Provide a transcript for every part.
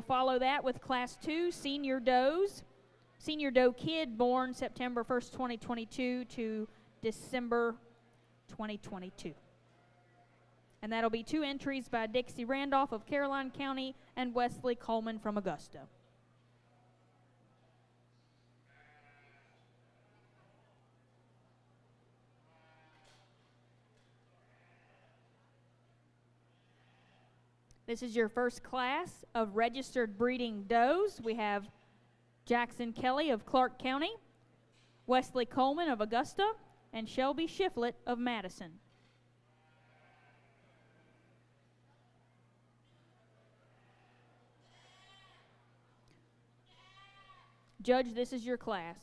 follow that with Class 2 Senior Does. Senior Doe Kid born September 1st, 2022 to December 2022. And that'll be 2 entries by Dixie Randolph of Caroline County and Wesley Coleman from Augusta. This is your first class of registered breeding does. We have Jackson Kelly of Clark County, Wesley Coleman of Augusta, and Shelby Shiflett of Madison. Judge, this is your class.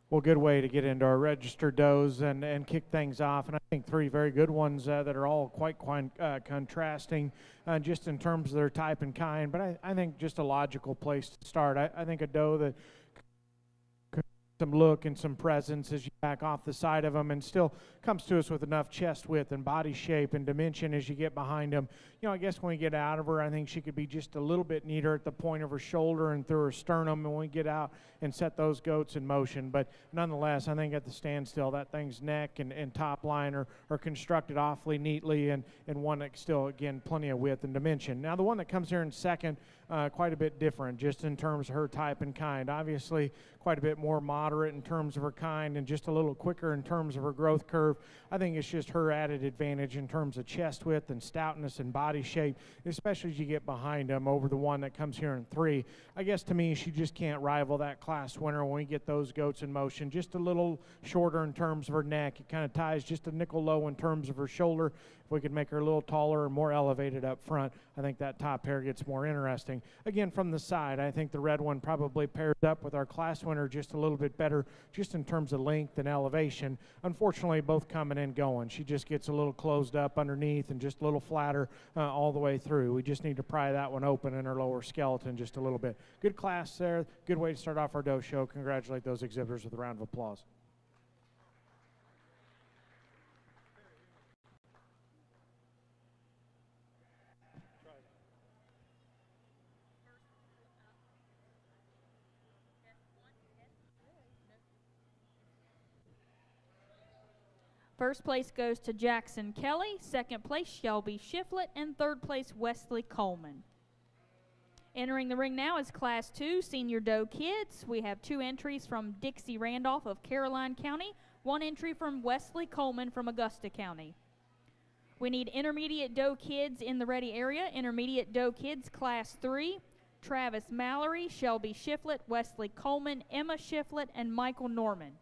Well, good way to get into our registered does and kick things off. And I think 3 very good ones that are all quite contrasting just in terms of their type and kind. But I think just a logical place to start. I think a doe that some look and some presence as you back off the side of them and still comes to us with enough chest width and body shape and dimension as you get behind them. You know, I guess when we get out of her, I think she could be just a little bit neater at the point of her shoulder and through her sternum when we get out and set those goats in motion. But nonetheless, I think at the standstill, that thing's neck and top line are constructed awfully neatly and one that still, again, plenty of width and dimension. Now, the one that comes here in second, quite a bit different just in terms of her type and kind. Obviously, quite a bit more moderate in terms of her kind and just a little quicker in terms of her growth curve. I think it's just her added advantage in terms of chest width and stoutness and body shape, especially as you get behind them over the one that comes here in 3. I guess to me, she just can't rival that class winner when we get those goats in motion. Just a little shorter in terms of her neck. It kind of ties just a nickel low in terms of her shoulder. If we could make her a little taller and more elevated up front, I think that top pair gets more interesting. Again, from the side, I think the red one probably pairs up with our class winner just a little bit better, just in terms of length and elevation. Unfortunately, both coming and going. She just gets a little closed up underneath and just a little flatter all the way through. We just need to pry that one open in her lower skeleton just a little bit. Good class there. Good way to start off our doe show. Congratulate those exhibitors with a round of applause. First place goes to Jackson Kelly, second place Shelby Shiflett, and third place Wesley Coleman. Entering the ring now is Class 2 Senior Doe Kids. We have 2 entries from Dixie Randolph of Caroline County, 1 entry from Wesley Coleman from Augusta County. We need Intermediate Doe Kids in the ready area. Intermediate Doe Kids Class 3, Travis Mallory, Shelby Shiflett, Wesley Coleman, Emma Shiflett, and Michael Norman.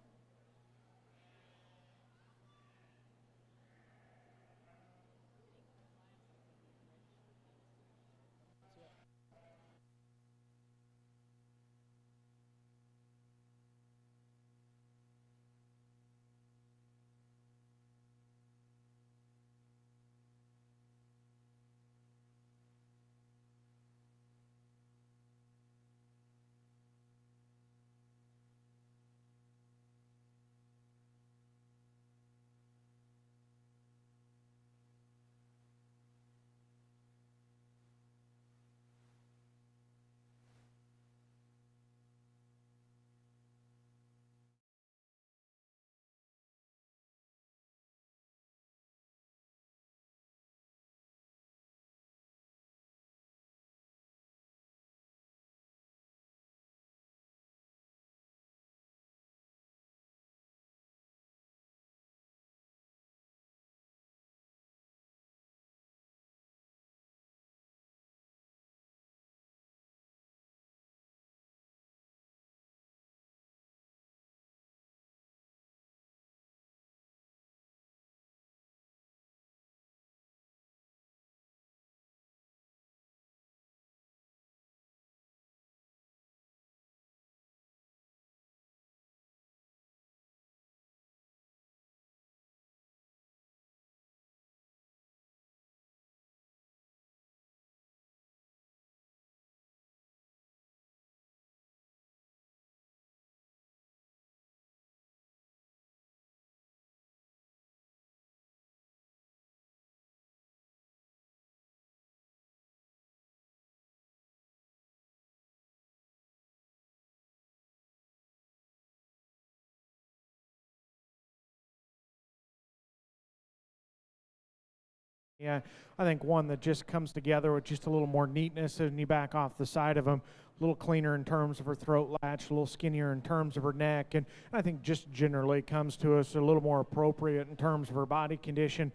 Yeah, I think one that just comes together with just a little more neatness and you back off the side of them, a little cleaner in terms of her throat latch, a little skinnier in terms of her neck, and I think just generally comes to us a little more appropriate in terms of her body condition.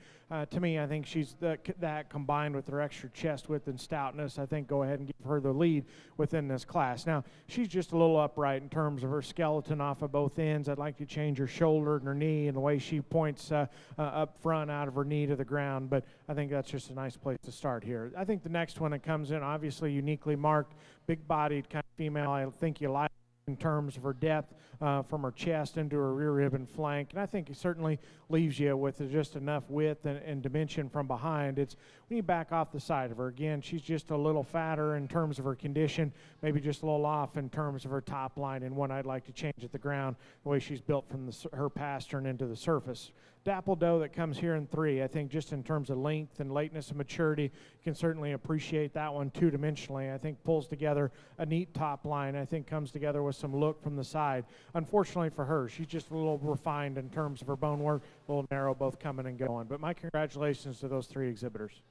To me, I think she's that combined with her extra chest width and stoutness, I think go ahead and give her the lead within this class. Now, she's just a little upright in terms of her skeleton off of both ends. I'd like to change her shoulder and her knee and the way she points up front out of her knee to the ground, but I think that's just a nice place to start here. I think the next one that comes in, obviously uniquely marked, big-bodied kind of female. I think you like in terms of her depth from her chest into her rear rib and flank, and I think it certainly leaves you with just enough width and dimension from behind. It's when you back off the side of her, again, she's just a little fatter in terms of her condition, maybe just a little off in terms of her top line, and one I'd like to change at the ground, the way she's built from her pastern into the surface. Dapple doe that comes here in 3, I think just in terms of length and lateness and maturity, you can certainly appreciate that one two-dimensionally. I think pulls together a neat top line. I think comes together with some look from the side. Unfortunately for her, she's just a little refined in terms of her bone work, a little narrow, both coming and going. But my congratulations to those 3 exhibitors.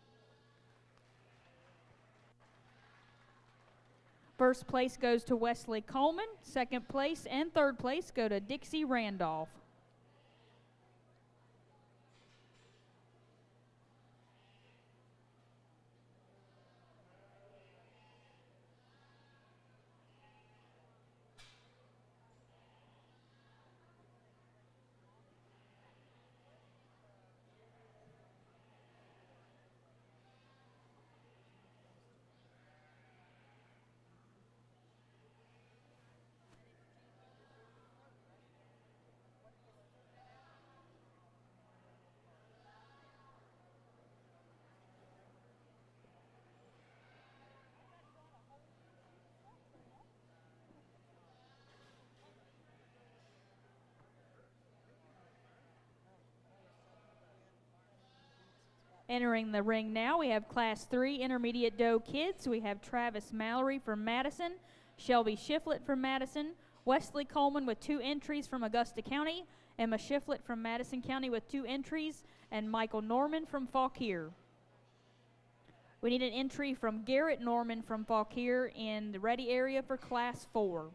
First place goes to Wesley Coleman. Second place and third place go to Dixie Randolph. Entering the ring now, we have Class 3 Intermediate Doe Kids. We have Travis Mallory from Madison, Shelby Shiflett from Madison, Wesley Coleman with 2 entries from Augusta County, Emma Shiflett from Madison County with 2 entries, and Michael Norman from Fauquier. We need an entry from Garrett Norman from Fauquier in the ready area for Class 4.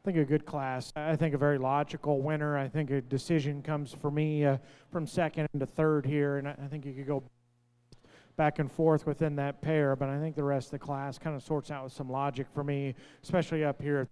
think a good class. I think a very logical winner. I think a decision comes for me from second to third here, and I think you could go back and forth within that pair, but I think the rest of the class kind of sorts out with some logic for me, especially up here.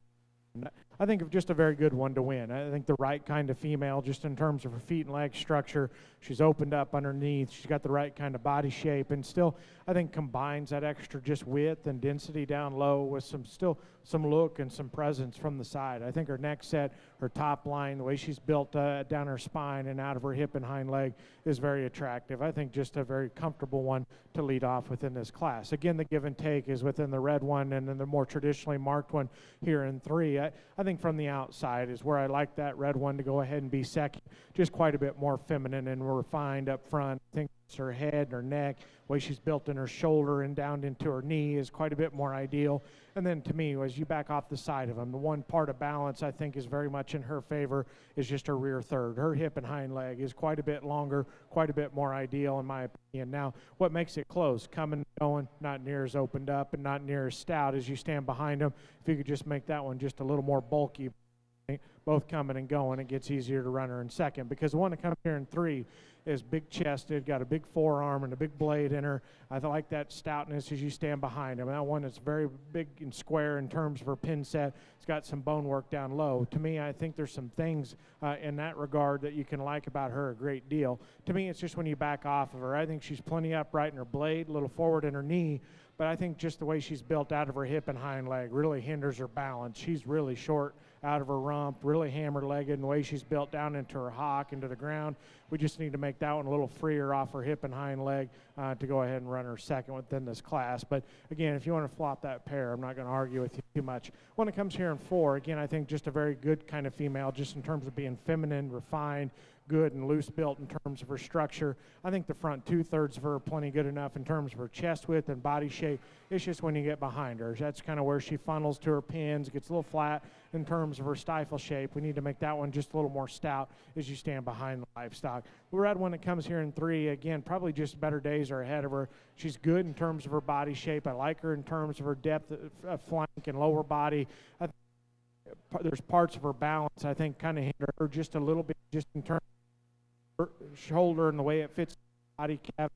I think of just a very good one to win. I think the right kind of female, just in terms of her feet and leg structure. She's opened up underneath. She's got the right kind of body shape, and still, I think combines that extra just width and density down low with some look and some presence from the side. I think her neck set, her top line, the way she's built down her spine and out of her hip and hind leg is very attractive. I think just a very comfortable one to lead off within this class. Again, the give and take is within the red one, and then the more traditionally marked one here in 3. I think from the outside is where I like that red one to go ahead and be second. Just quite a bit more feminine and refined up front. I think it's her head and her neck, the way she's built in her shoulder and down into her knee is quite a bit more ideal. And then to me, as you back off the side of them, the one part of balance I think is very much in her favor is just her rear third. Her hip and hind leg is quite a bit longer, quite a bit more ideal in my opinion. Now, what makes it close? Coming and going, not near as opened up and not near as stout as you stand behind them. If you could just make that one just a little more bulky, both coming and going, it gets easier to run her in second, because the one that comes here in 3 is big chested, got a big forearm and a big blade in her. I like that stoutness as you stand behind him. That one is very big and square in terms of her pin set. It's got some bone work down low. To me, I think there's some things in that regard that you can like about her a great deal. To me, it's just when you back off of her, I think she's plenty upright in her blade, a little forward in her knee, but I think just the way she's built out of her hip and hind leg really hinders her balance. She's really short out of her rump, really hammer-legged, and the way she's built down into her hock, into the ground. We just need to make that one a little freer off her hip and hind leg to go ahead and run her second within this class. But again, if you want to flop that pair, I'm not going to argue with you too much. When it comes here in 4, again, I think just a very good kind of female, just in terms of being feminine, refined, good and loose built in terms of her structure. I think the front 2/3 of her are plenty good enough in terms of her chest width and body shape. It's just when you get behind her, that's kind of where she funnels to her pins, gets a little flat in terms of her stifle shape. We need to make that one just a little more stout as you stand behind the livestock. The red one that comes here in 3, again, probably just better days are ahead of her. She's good in terms of her body shape. I like her in terms of her depth of flank and lower body. There's parts of her balance I think kind of hinder her just a little bit, just in terms of her shoulder and the way it fits the body cavity,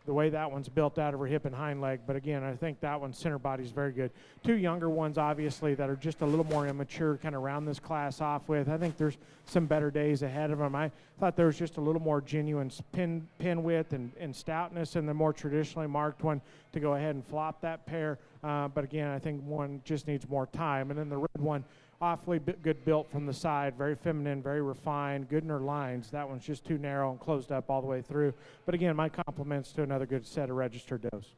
the way that one's built out of her hip and hind leg. But again, I think that one's center body is very good. 2 younger ones, obviously, that are just a little more immature, kind of round this class off with. I think there's some better days ahead of them. I thought there was just a little more genuine pin width and stoutness in the more traditionally marked one to go ahead and flop that pair. But again, I think one just needs more time. And then the red one, awfully good built from the side, very feminine, very refined, good in her lines. That one's just too narrow and closed up all the way through. But again, my compliments to another good set of registered does.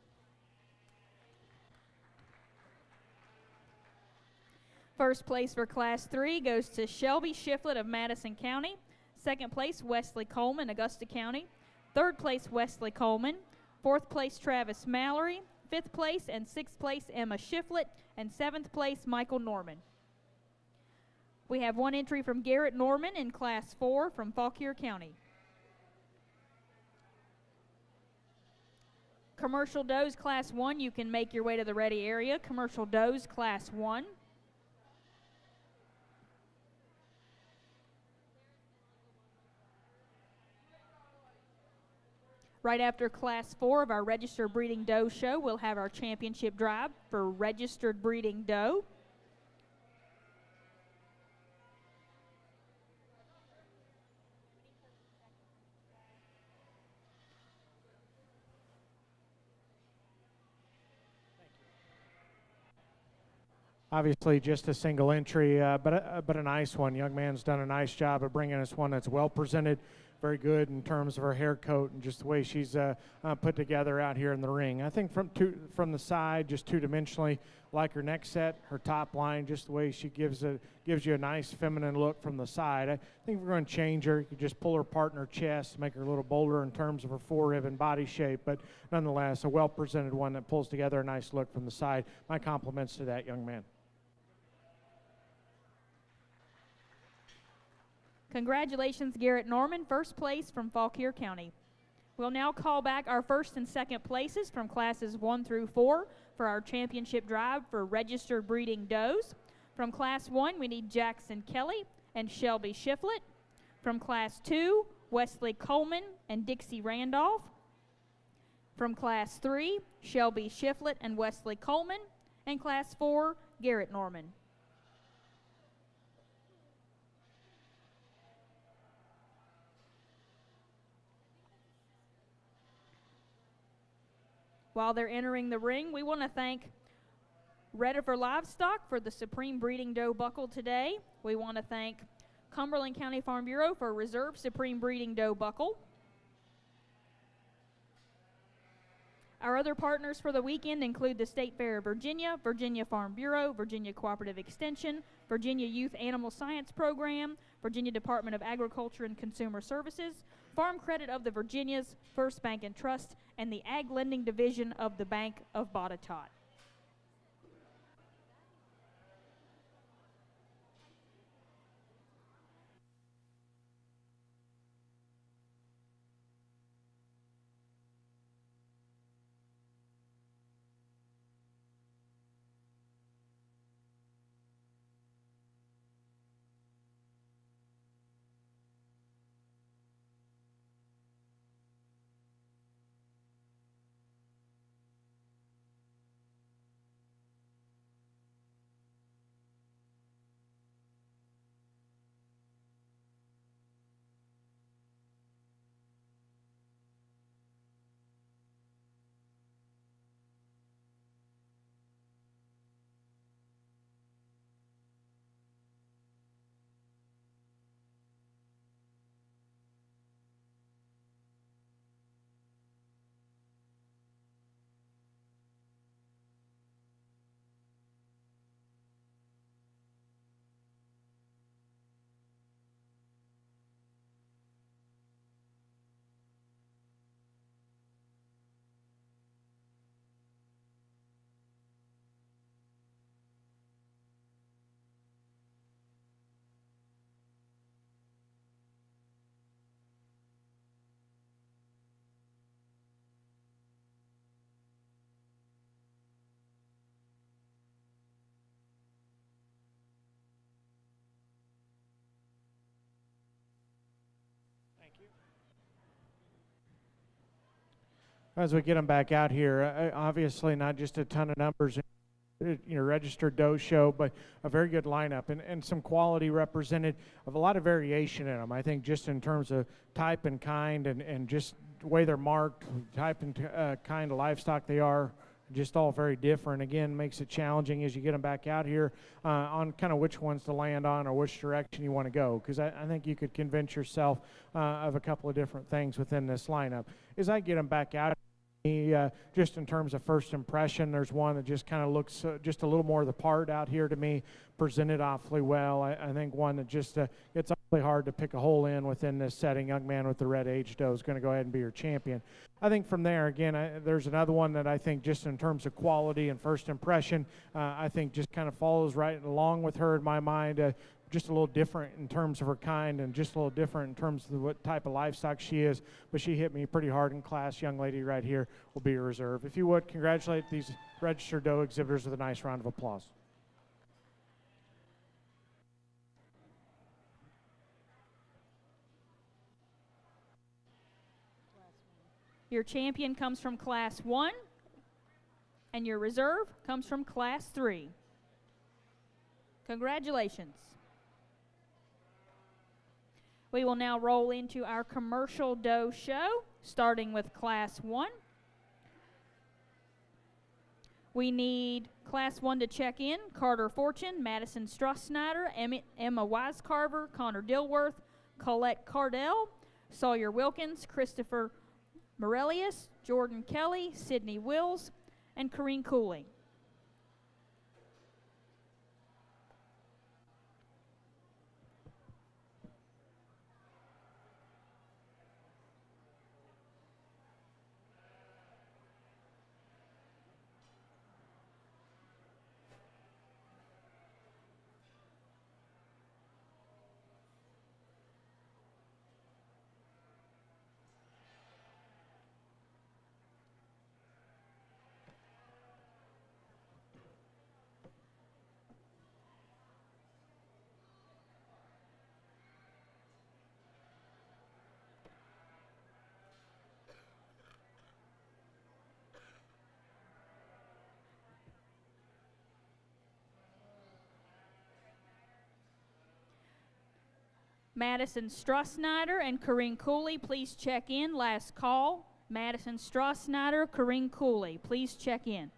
First place for Class 3 goes to Shelby Shiflett of Madison County. Second place, Wesley Coleman, Augusta County. Third place, Wesley Coleman. Fourth place, Travis Mallory. Fifth place and sixth place, Emma Shiflett. And seventh place, Michael Norman. We have one entry from Garrett Norman in Class 4 from Fauquier County. Commercial Does Class 1, you can make your way to the ready area. Commercial Does Class 1. Right after Class 4 of our Registered Breeding Doe show, we'll have our championship drive for Registered Breeding Doe. Obviously, just a single entry, but a nice one. Young man's done a nice job of bringing us one that's well presented, very good in terms of her hair coat and just the way she's put together out here in the ring. I think from the side, just two-dimensionally, like her neck set, her top line, just the way she gives you a nice feminine look from the side. I think we're going to change her. You could just pull her apart in her chest, make her a little bolder in terms of her forerib and body shape, but nonetheless, a well-presented one that pulls together a nice look from the side. My compliments to that young man. Congratulations, Garrett Norman, first place from Fauquier County. We'll now call back our first and second places from classes 1 through 4 for our championship drive for Registered Breeding Does. From Class 1, we need Jackson Kelly and Shelby Shiflett. From Class 2, Wesley Coleman and Dixie Randolph. From Class 3, Shelby Shiflett and Wesley Coleman. And Class 4, Garrett Norman. While they're entering the ring, we want to thank Redifer Livestock for the Supreme Breeding Doe Buckle today. We want to thank Cumberland County Farm Bureau for Reserve Supreme Breeding Doe Buckle. Our other partners for the weekend include the State Fair of Virginia, Virginia Farm Bureau, Virginia Cooperative Extension, Virginia Youth Animal Science Program, Virginia Department of Agriculture and Consumer Services, Farm Credit of the Virginias, First Bank and Trust, and the Ag Lending Division of the Bank of Botetourt. As we get them back out here, obviously not just a ton of numbers, registered doe show, but a very good lineup and some quality represented of a lot of variation in them. I think just in terms of type and kind and just the way they're marked, type and kind of livestock they are, just all very different. Again, makes it challenging as you get them back out here on kind of which ones to land on or which direction you want to go, because I think you could convince yourself of a couple of different things within this lineup. As I get them back out, just in terms of first impression, there's one that just kind of looks just a little more the part out here to me, presented awfully well. I think one that just it's awfully hard to pick a hole in within this setting. Young Man with the Red Age Doe is going to go ahead and be your champion. I think from there, again, there's another one that I think just in terms of quality and first impression, I think just kind of follows right along with her in my mind. Just a little different in terms of her kind and just a little different in terms of what type of livestock she is, but she hit me pretty hard in class. Young lady right here will be a reserve. If you would, congratulate these registered doe exhibitors with a nice round of applause. Your champion comes from Class 1, and your reserve comes from Class 3. Congratulations. We will now roll into our commercial doe show, starting with Class 1. We need Class 1 to check in: Carter Fortune, Madison Strassnyder, Emma Wisecarver, Connor Dilworth, Colette Cardell, Sawyer Wilkins, Christopher Morelius, Jordan Kelly, Sydney Wills, and Corrine Cooley. Madison Strassnyder and Corinne Cooley, please check in. Last call. Madison Strassnyder, Corinne Cooley, please check in.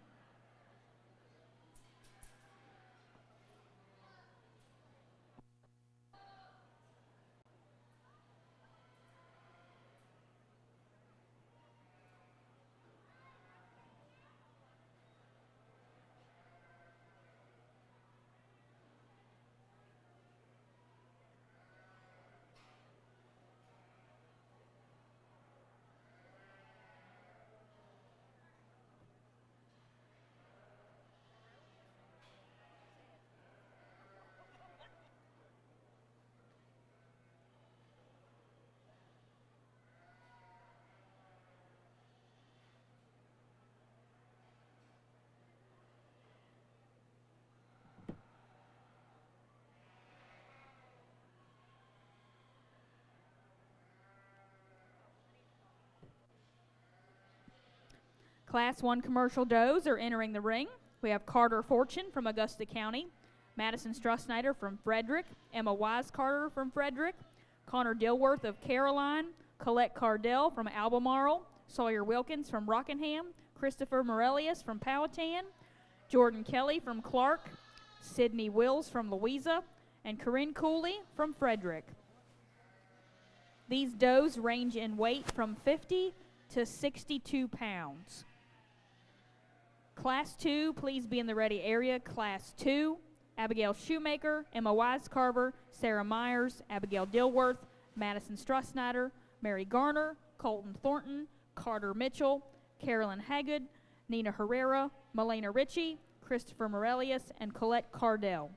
Class 1 commercial does are entering the ring. We have Carter Fortune from Augusta County, Madison Strassnyder from Frederick, Emma Wise Carter from Frederick, Connor Dilworth of Caroline, Colette Cardell from Albemarle, Sawyer Wilkins from Rockingham, Christopher Morelius from Powhatan, Jordan Kelly from Clark, Sydney Wills from Louisa, and Corinne Cooley from Frederick. These does range in weight from 50 to 62 pounds. Class 2, please be in the ready area. Class 2, Abigail Shoemaker, Emma Wisecarver, Sarah Myers, Abigail Dilworth, Madison Strassnyder, Mary Garner, Colton Thornton, Carter Mitchell, Carolyn Haggard, Nina Herrera, Melena Ritchie, Christopher Morelius, and Colette Cardell.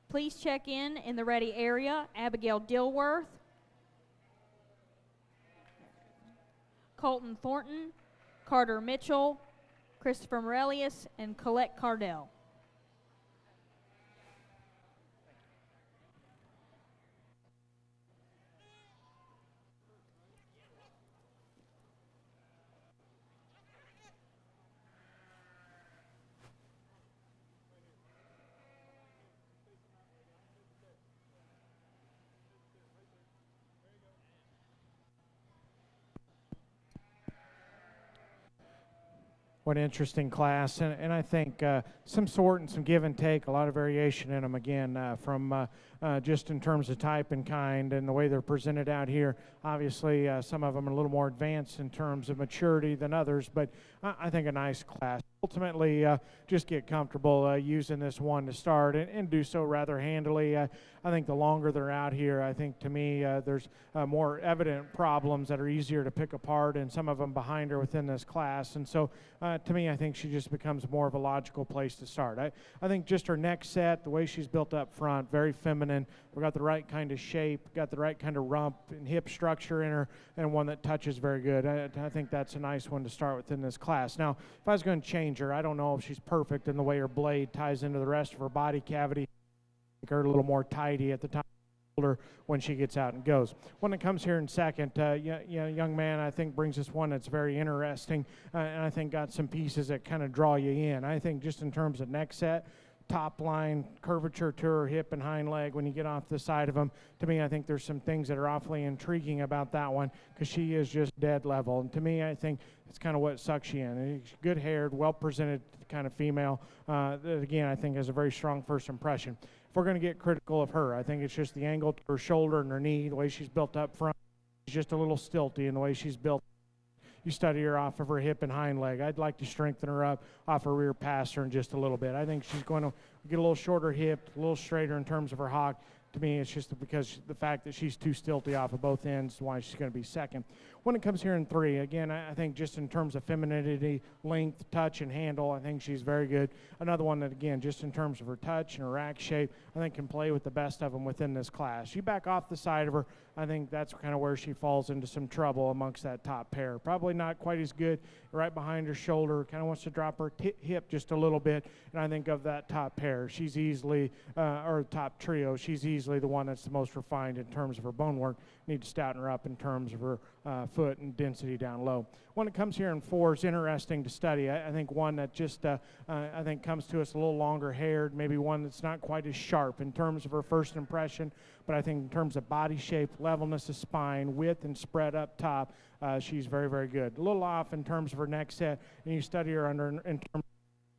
Please check in the ready area. Abigail Dilworth, Colton Thornton, Carter Mitchell, Christopher Morelius, and Colette Cardell. What an interesting class, and I think some sort and some give and take, a lot of variation in them again from just in terms of type and kind and the way they're presented out here. Obviously, some of them are a little more advanced in terms of maturity than others, but I think a nice class. Ultimately, just get comfortable using this one to start and do so rather handily. I think the longer they're out here, I think to me there's more evident problems that are easier to pick apart, and some of them behind her within this class. And so to me, I think she just becomes more of a logical place to start. I think just her neck set, the way she's built up front, very feminine. We've got the right kind of shape, got the right kind of rump and hip structure in her, and one that touches very good. I think that's a nice one to start within this class. Now, if I was going to change her, I don't know if she's perfect in the way her blade ties into the rest of her body cavity. Make her a little more tidy at the top of the shoulder when she gets out and goes. When it comes here in second, young man, I think brings us one that's very interesting, and I think got some pieces that kind of draw you in. I think just in terms of neck set, top line curvature to her hip and hind leg when you get off the side of them. To me, I think there's some things that are awfully intriguing about that one because she is just dead level. And to me, I think it's kind of what sucks you in. Good haired, well presented kind of female that, again, I think has a very strong first impression. If we're going to get critical of her, I think it's just the angle to her shoulder and her knee, the way she's built up front. She's just a little stilty in the way she's built. You study her off of her hip and hind leg. I'd like to strengthen her up off her rear passer in just a little bit. I think she's going to get a little shorter hip, a little straighter in terms of her hock. To me, it's just because the fact that she's too stilty off of both ends is why she's going to be second. When it comes here in three, again, I think just in terms of femininity, length, touch, and handle, I think she's very good. Another one that, again, just in terms of her touch and her rack shape, I think can play with the best of them within this class. You back off the side of her, I think that's kind of where she falls into some trouble amongst that top pair. Probably not quite as good right behind her shoulder, kind of wants to drop her hip just a little bit, and I think of that top pair, she's easily, or top trio, she's easily the one that's the most refined in terms of her bone work. Need to stouten her up in terms of her foot and density down low. When it comes here in four, it's interesting to study. I think one that just, I think comes to us a little longer haired, maybe one that's not quite as sharp in terms of her first impression, but I think in terms of body shape, levelness of spine, width, and spread up top, she's very, very good. A little off in terms of her neck set, and you study her in terms of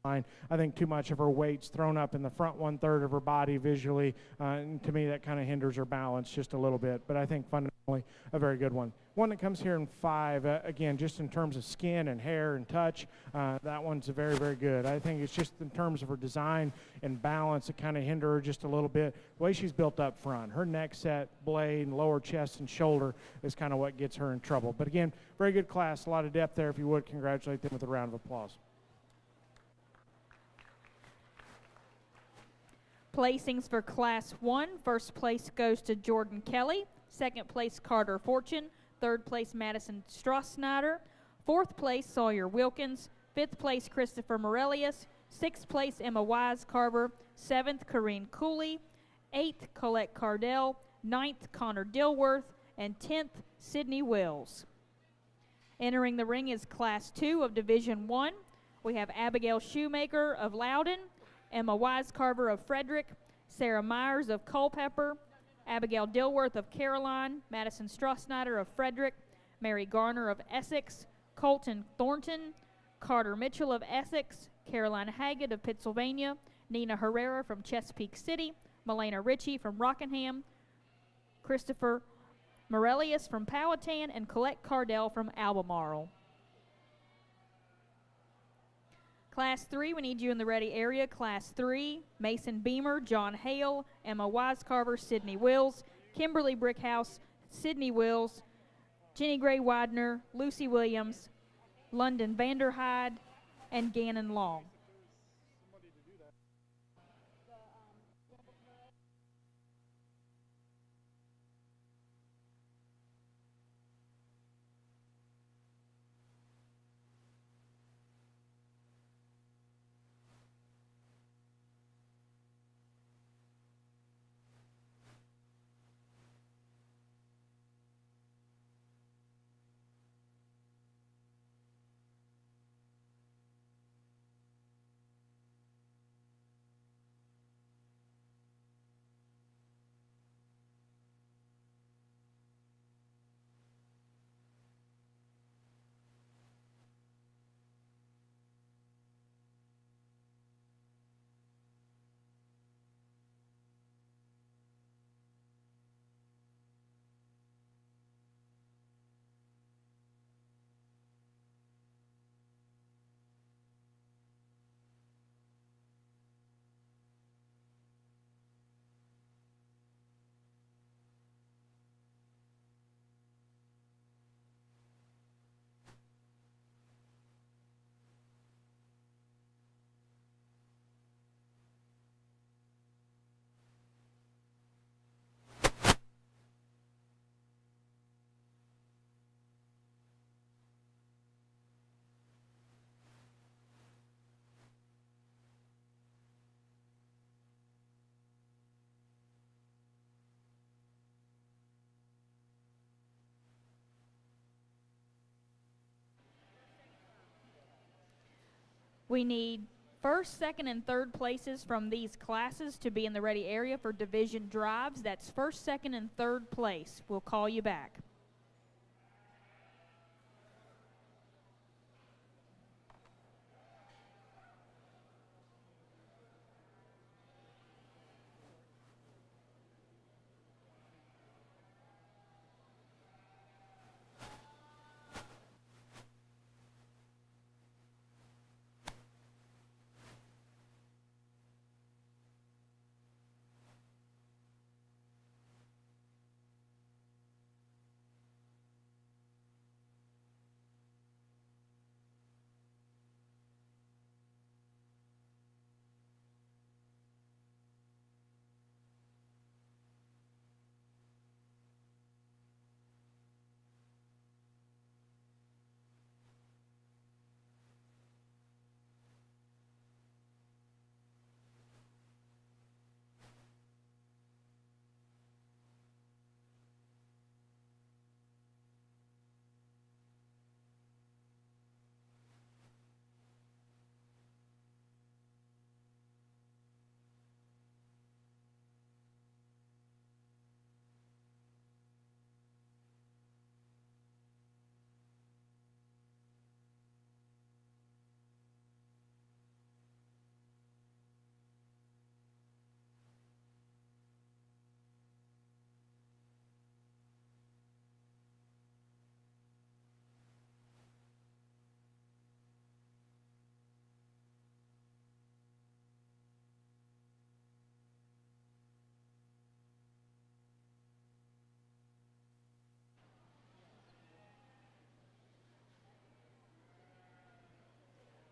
line. I think too much of her weight's thrown up in the front 1/3 of her body visually, and to me that kind of hinders her balance just a little bit, but I think fundamentally a very good one. One that comes here in five, again, just in terms of skin and hair and touch, that one's very, very good. I think it's just in terms of her design and balance that kind of hinder her just a little bit. The way she's built up front, her neck set, blade, and lower chest and shoulder is kind of what gets her in trouble. But again, very good class, a lot of depth there. If you would, congratulate them with a round of applause. Placings for Class 1. First place goes to Jordan Kelly. Second place, Carter Fortune. Third place, Madison Strassnyder. Fourth place, Sawyer Wilkins. Fifth place, Christopher Morelius. Sixth place, Emma Wise Carver. Seventh, Corrine Cooley. Eighth, Colette Cardell. Ninth, Connor Dilworth. And 10th, Sydney Wills. Entering the ring is Class 2 of Division 1. We have Abigail Shoemaker of Loudon, Emma Wisecarver of Frederick, Sarah Myers of Culpeper, Abigail Dilworth of Caroline, Madison Strassnyder of Frederick, Mary Garner of Essex, Colton Thornton, Carter Mitchell of Essex, Caroline Haggett of Pennsylvania, Nina Herrera from Chesapeake City, Melena Ritchie from Rockingham, Christopher Morelius from Powhatan, and Colette Cardell from Albemarle. Class 3, we need you in the ready area. Class 3, Mason Beamer, John Hale, Emma Wisecarver, Sydney Wills, Kimberly Brickhouse, Sydney Wills, Jenny Gray Widener, Lucy Williams, London Vanderhyde, and Gannon Long. We need first, second, and third places from these classes to be in the ready area for division drives. That's first, second, and third place. We'll call you back.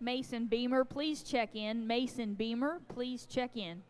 Mason Beamer, please check in. Mason Beamer, please check in.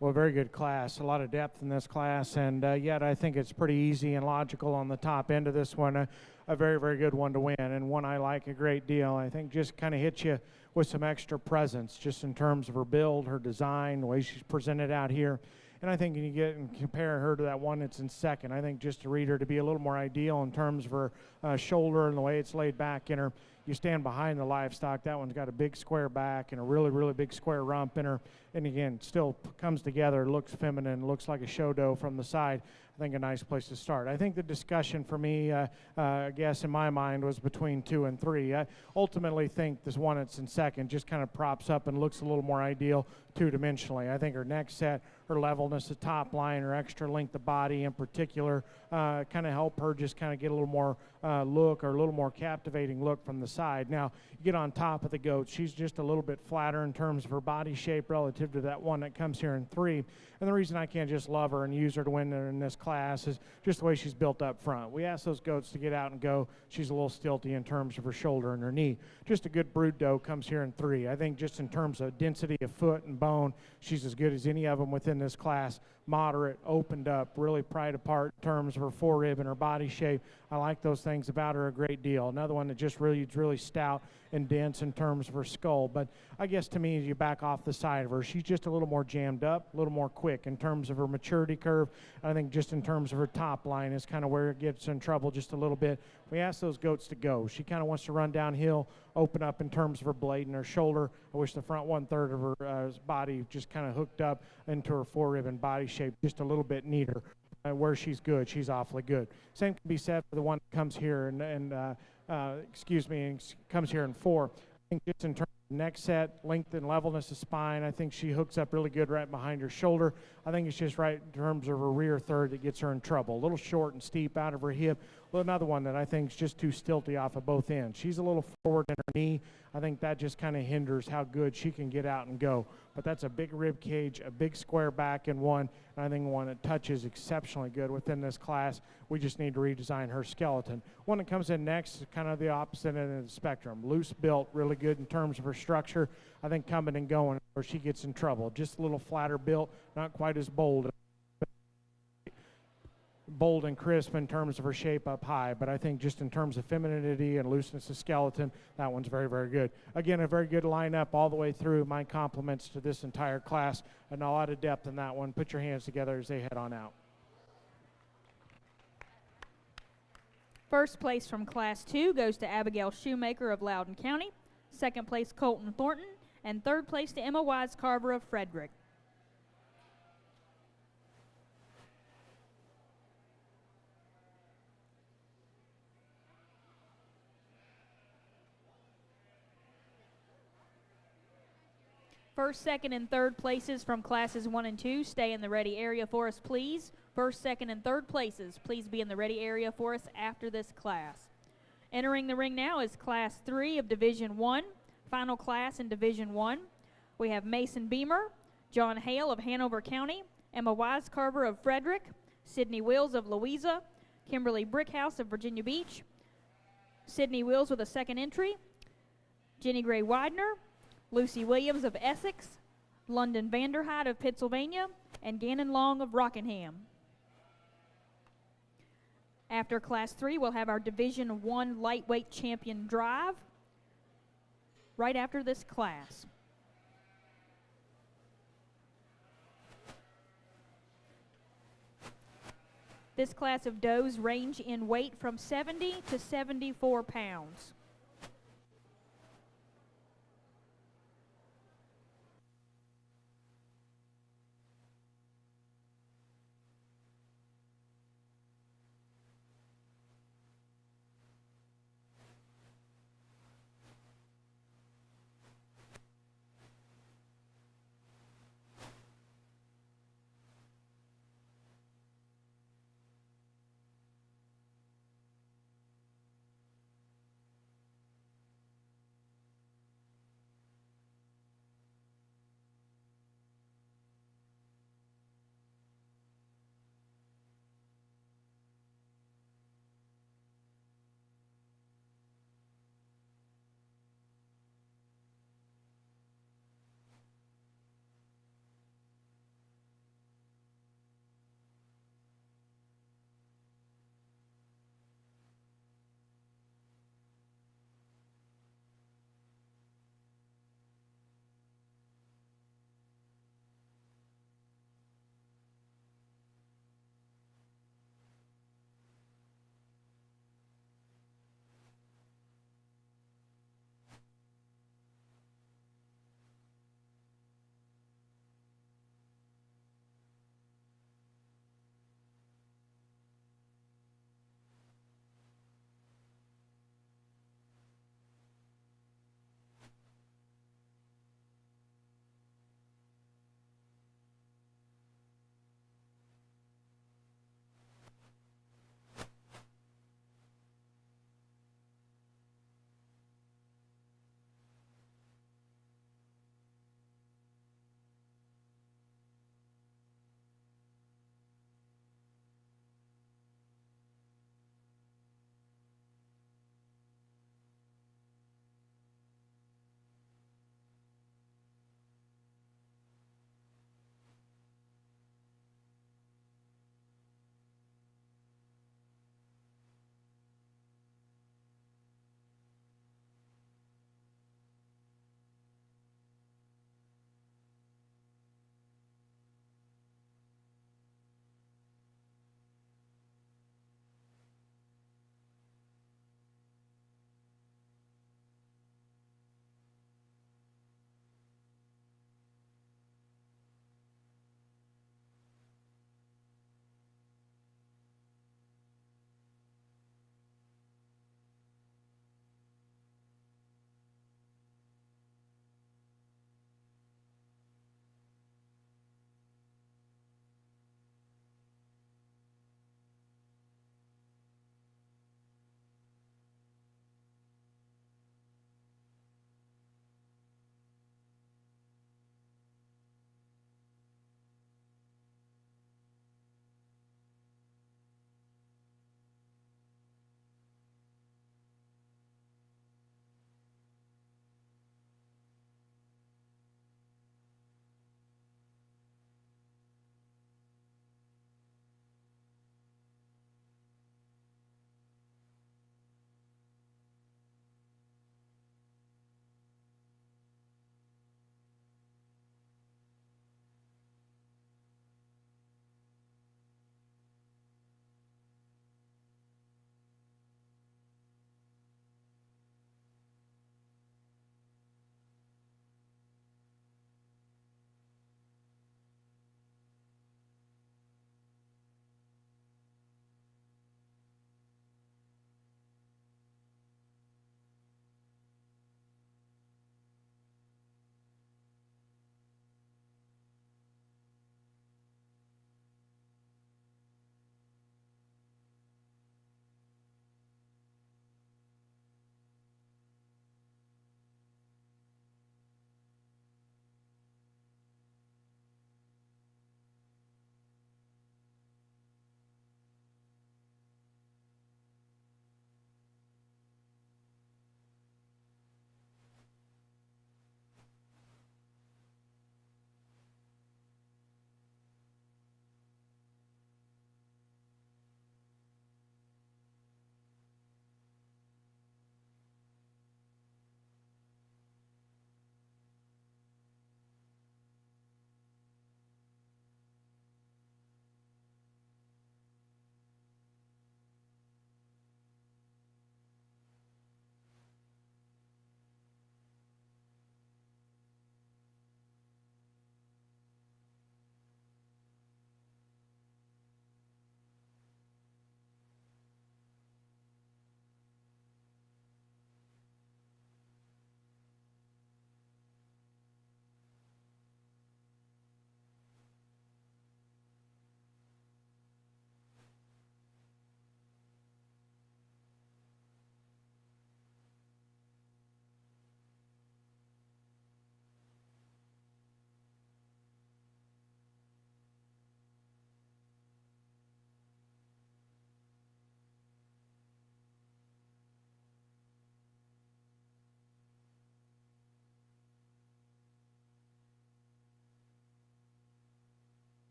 Well, very good class. A lot of depth in this class, and yet I think it's pretty easy and logical on the top end of this one. A very, very good one to win, and one I like a great deal. I think just kind of hits you with some extra presence, just in terms of her build, her design, the way she's presented out here. And I think when you get and compare her to that one that's in second, I think just to read her to be a little more ideal in terms of her shoulder and the way it's laid back in her. You stand behind the livestock, that one's got a big square back and a really, really big square rump in her. And again, still comes together, looks feminine, looks like a show doe from the side. I think a nice place to start. I think the discussion for me, I guess in my mind, was between 2 and 3. I ultimately think this one that's in second just kind of props up and looks a little more ideal two-dimensionally. I think her neck set, her levelness, the top line, her extra length of body in particular, kind of help her just kind of get a little more look, or a little more captivating look from the side. Now, you get on top of the goat, she's just a little bit flatter in terms of her body shape relative to that one that comes here in 3. And the reason I can't just love her and use her to win in this class is just the way she's built up front. We ask those goats to get out and go. She's a little stilty in terms of her shoulder and her knee. Just a good brood doe comes here in 3. I think just in terms of density of foot and bone, she's as good as any of them within this class. Moderate, opened up, really pried apart in terms of her forerib and her body shape. I like those things about her a great deal. Another one that just really stout and dense in terms of her skull. But I guess to me, as you back off the side of her, she's just a little more jammed up, a little more quick in terms of her maturity curve. I think just in terms of her top line is kind of where it gets in trouble just a little bit. We ask those goats to go. She kind of wants to run downhill, open up in terms of her blade and her shoulder. I wish the front 1/3 of her body just kind of hooked up into her forerib and body shape just a little bit neater. Where she's good, she's awfully good. Same can be said for the one that comes here and comes here in 4. I think just in terms of neck set, length and levelness of spine, I think she hooks up really good right behind her shoulder. I think it's just right in terms of her rear third that gets her in trouble. A little short and steep out of her hip. Well, another one that I think is just too stilty off of both ends. She's a little forward in her knee. I think that just kind of hinders how good she can get out and go. But that's a big rib cage, a big square back in one, and I think one that touches exceptionally good within this class. We just need to redesign her skeleton. One that comes in next is kind of the opposite end of the spectrum. Loose built, really good in terms of her structure. I think coming and going where she gets in trouble. Just a little flatter built, not quite as bold and crisp in terms of her shape up high, but I think just in terms of femininity and looseness of skeleton, that one's very good. Again, a very good lineup all the way through. My compliments to this entire class, and a lot of depth in that one. Put your hands together as they head on out. First place from Class 2 goes to Abigail Shoemaker of Loudoun County. Second place, Colton Thornton. And third place to Emma Wise Carver of Frederick. First, second, and third places from classes 1 and 2, stay in the ready area for us, please. First, second, and third places, please be in the ready area for us after this class. Entering the ring now is Class 3 of Division 1, final class in Division 1. We have Mason Beamer, John Hale of Hanover County, Emma Wise Carver of Frederick, Sydney Wills of Louisa, Kimberly Brickhouse of Virginia Beach, Sydney Wills with a second entry, Jenny Gray Widener, Lucy Williams of Essex, London Vanderhyde of Pennsylvania, and Gannon Long of Rockingham. After Class 3, we'll have our Division 1 lightweight champion drive right after this class. This class of does range in weight from 70 to 74 pounds.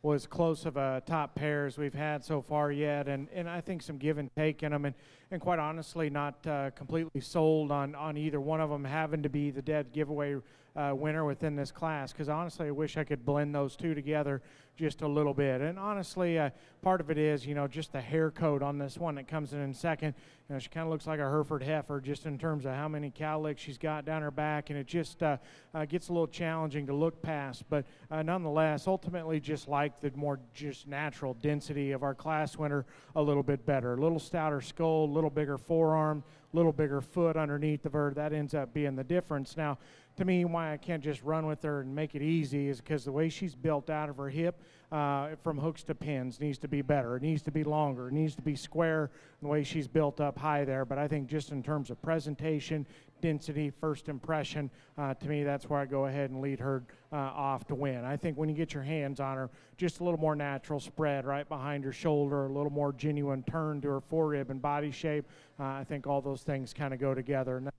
was close of a top pair as we've had so far yet, and I think some give and take in them, and quite honestly not completely sold on either one of them having to be the dead giveaway winner within this class, because honestly I wish I could blend those two together just a little bit. And honestly, part of it is, just the hair coat on this one that comes in second. She kind of looks like a Hereford heifer just in terms of how many cowlicks she's got down her back, and it just gets a little challenging to look past. But nonetheless, ultimately just like the more just natural density of our class winner a little bit better. A little stouter skull, a little bigger forearm, a little bigger foot underneath of her. That ends up being the difference. Now, to me, why I can't just run with her and make it easy is because the way she's built out of her hip from hooks to pins needs to be better. It needs to be longer. It needs to be square the way she's built up high there. But I think just in terms of presentation, density, first impression, to me, that's where I go ahead and lead her off to win. I think when you get your hands on her, just a little more natural spread right behind her shoulder, a little more genuine turn to her forerib and body shape, I think all those things kind of go together. And that's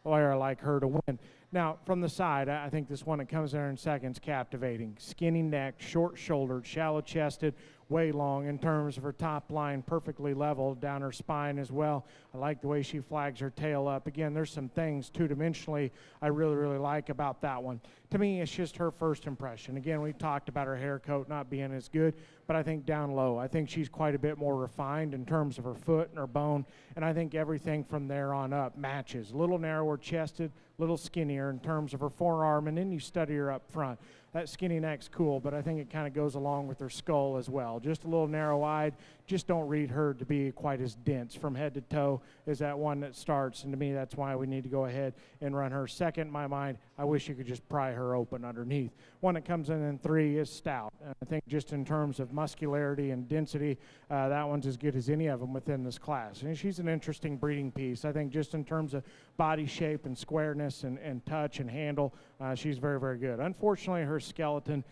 why I like her to win. Now, from the side, I think this one that comes there in second's captivating. Skinny neck, short-shouldered, shallow-chested, way long in terms of her top line, perfectly level down her spine as well. I like the way she flags her tail up. Again, there's some things two-dimensionally I really, really like about that one. To me, it's just her first impression. Again, we talked about her hair coat not being as good, but I think down low, I think she's quite a bit more refined in terms of her foot and her bone, and I think everything from there on up matches. A little narrower chested, a little skinnier in terms of her forearm, and then you study her up front. That skinny neck's cool, but I think it kind of goes along with her skull as well. Just a little narrow-eyed. Just don't read her to be quite as dense from head to toe as that one that starts, and to me, that's why we need to go ahead and run her second. In my mind, I wish you could just pry her open underneath. One that comes in 3 is Stout. And I think just in terms of muscularity and density, that one's as good as any of them within this class. And she's an interesting breeding piece. I think just in terms of body shape and squareness and touch and handle, she's very, very good. Unfortunately, her skeleton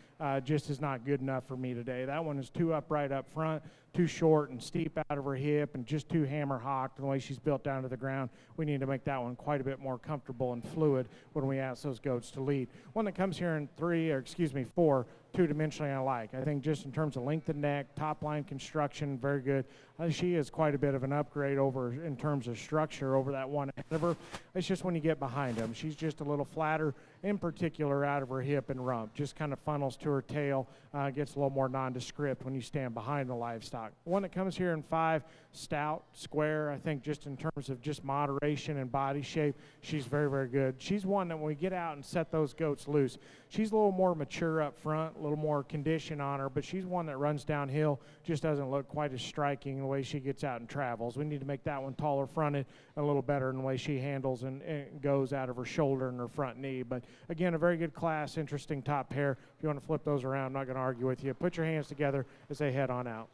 just is not good enough for me today. That one is too upright up front, too short and steep out of her hip, and just too hammer hocked the way she's built down to the ground. We need to make that one quite a bit more comfortable and fluid when we ask those goats to lead. One that comes here in 4, two-dimensionally I like. I think just in terms of length of neck, top line construction, very good. She is quite a bit of an upgrade over in terms of structure over that one ahead of her. It's just when you get behind them, she's just a little flatter, in particular out of her hip and rump. Just kind of funnels to her tail, gets a little more nondescript when you stand behind the livestock. One that comes here in 5, Stout, square. I think just in terms of just moderation and body shape, she's very, very good. She's one that when we get out and set those goats loose, she's a little more mature up front, a little more condition on her, but she's one that runs downhill, just doesn't look quite as striking the way she gets out and travels. We need to make that one taller fronted and a little better in the way she handles and goes out of her shoulder and her front knee. But again, a very good class, interesting top pair. If you want to flip those around, I'm not going to argue with you. Put your hands together as they head on out.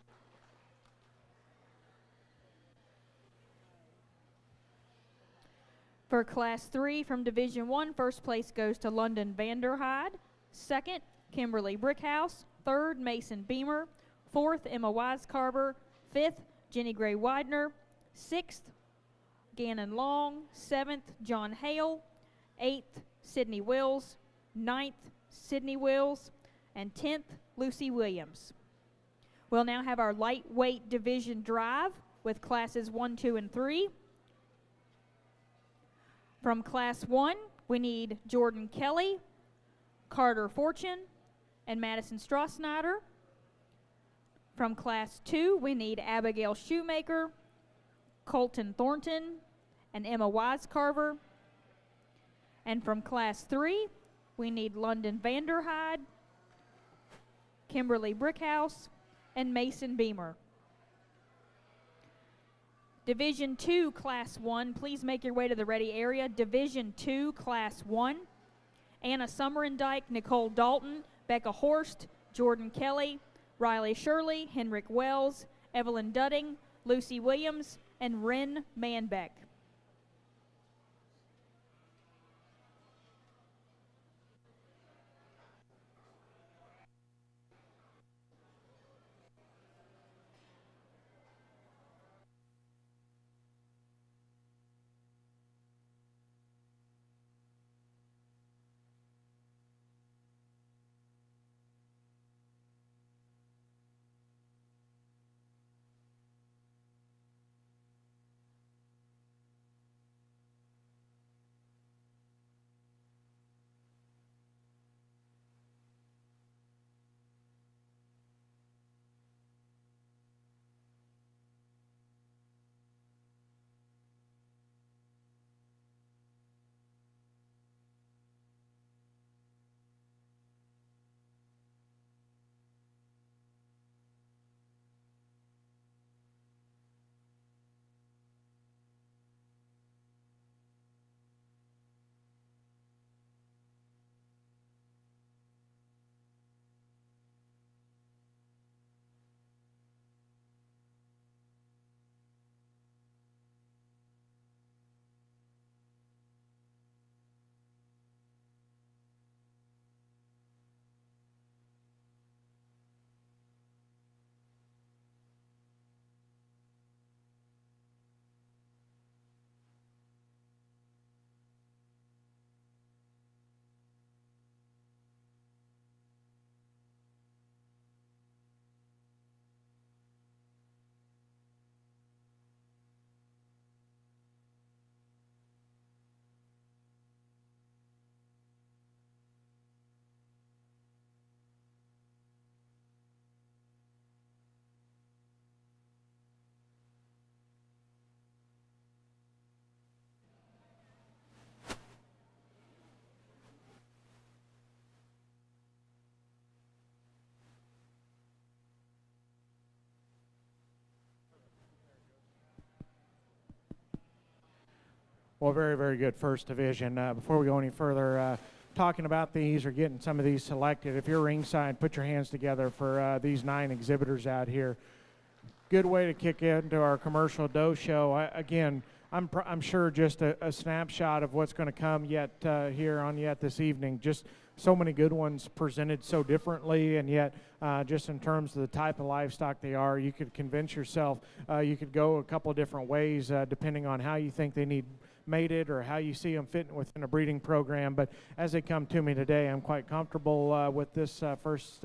For Class 3 from Division 1, first place goes to London Vanderhyde. Second, Kimberly Brickhouse. Third, Mason Beamer. Fourth, Emma Wisecarver. Fifth, Jenny Gray Widener. Sixth, Gannon Long. Seventh, John Hale. Eighth, Sydney Wills. Ninth, Sydney Wills. And 10th, Lucy Williams. We'll now have our lightweight division drive with classes 1, 2, and 3. From Class 1, we need Jordan Kelly, Carter Fortune, and Madison Strassnyder. From Class 2, we need Abigail Shoemaker, Colton Thornton, and Emma Wisecarver. And from Class 3, we need London Vanderhyde, Kimberly Brickhouse, and Mason Beamer. Division 2, Class 1, please make your way to the ready area. Division 2, Class 1, Anna Summerendike, Nicole Dalton, Becca Horst, Jordan Kelly, Riley Shirley, Henrik Wells, Evelyn Dudding, Lucy Williams, and Ren Manbeck. Well, very, very good first division. Before we go any further, talking about these or getting some of these selected, if you're ringside, put your hands together for these 9 exhibitors out here. Good way to kick into our commercial dough show. Again, I'm sure just a snapshot of what's going to come yet here on yet this evening. Just so many good ones presented so differently, and yet just in terms of the type of livestock they are, you could convince yourself you could go a couple of different ways depending on how you think they need mated or how you see them fitting within a breeding program. But as they come to me today, I'm quite comfortable with this first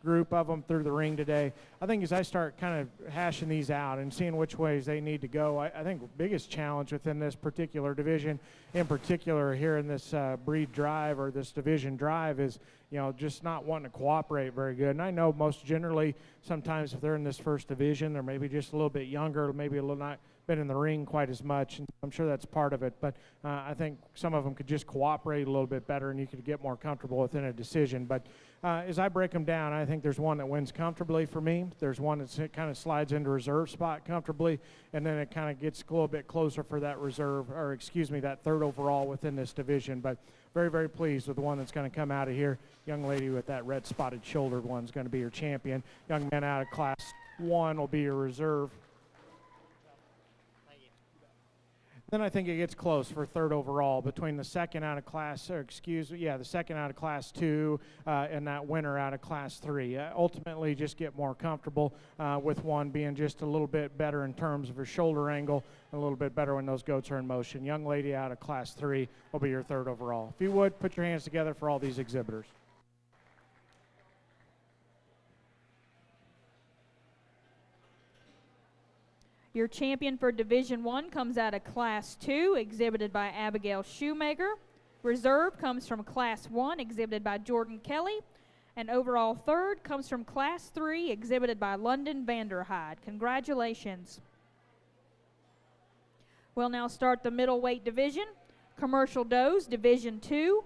group of them through the ring today. I think as I start kind of hashing these out and seeing which ways they need to go, I think the biggest challenge within this particular division, in particular here in this breed drive or this division drive, is just not wanting to cooperate very good. And I know most generally sometimes if they're in this first division, they're maybe just a little bit younger, maybe a little not been in the ring quite as much, and I'm sure that's part of it, but I think some of them could just cooperate a little bit better and you could get more comfortable within a decision. But as I break them down, I think there's one that wins comfortably for me, there's one that kind of slides into reserve spot comfortably, and then it kind of gets a little bit closer for that reserve, or excuse me, that third overall within this division. But very, very pleased with the one that's going to come out of here. Young lady with that red spotted shouldered one is going to be your champion. Young man out of class 1 will be your reserve. Then I think it gets close for third overall between the second out of class, or the second out of class 2 and that winner out of class 3. Ultimately, just get more comfortable with one being just a little bit better in terms of her shoulder angle, a little bit better when those goats are in motion. Young lady out of class 3 will be your third overall. If you would, put your hands together for all these exhibitors. Your champion for Division 1 comes out of Class 2, exhibited by Abigail Shoemaker. Reserve comes from Class 1, exhibited by Jordan Kelly. And overall third comes from Class 3, exhibited by London Vanderhyde. Congratulations. We'll now start the middleweight division. Commercial Does, Division 2.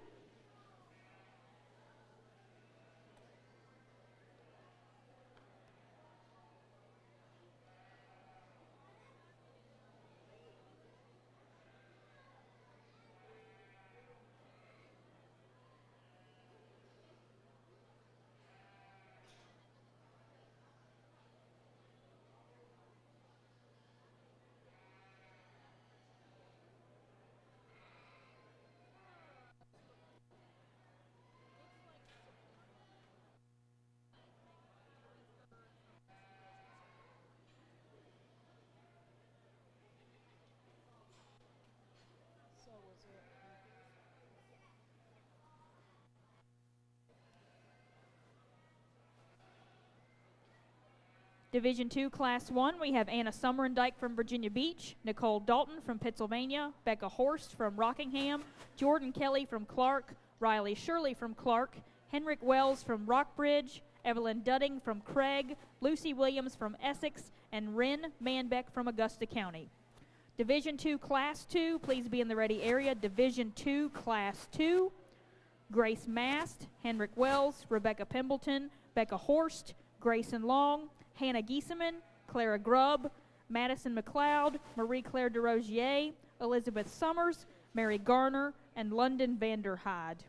Division 2, Class 1, we have Anna Summerendike from Virginia Beach, Nicole Dalton from Pennsylvania, Becca Horst from Rockingham, Jordan Kelly from Clark, Riley Shirley from Clark, Henrik Wells from Rockbridge, Evelyn Dudding from Craig, Lucy Williams from Essex, and Ren Manbeck from Augusta County. Division 2, Class 2, please be in the ready area. Division 2, Class 2, Grace Mast, Henrik Wells, Rebecca Pembleton, Becca Horst, Grayson Long, Hannah Giesemann, Clara Grubb, Madison McLeod, Marie-Claire DeRozier, Elizabeth Summers, Mary Garner, and London Vanderhyde.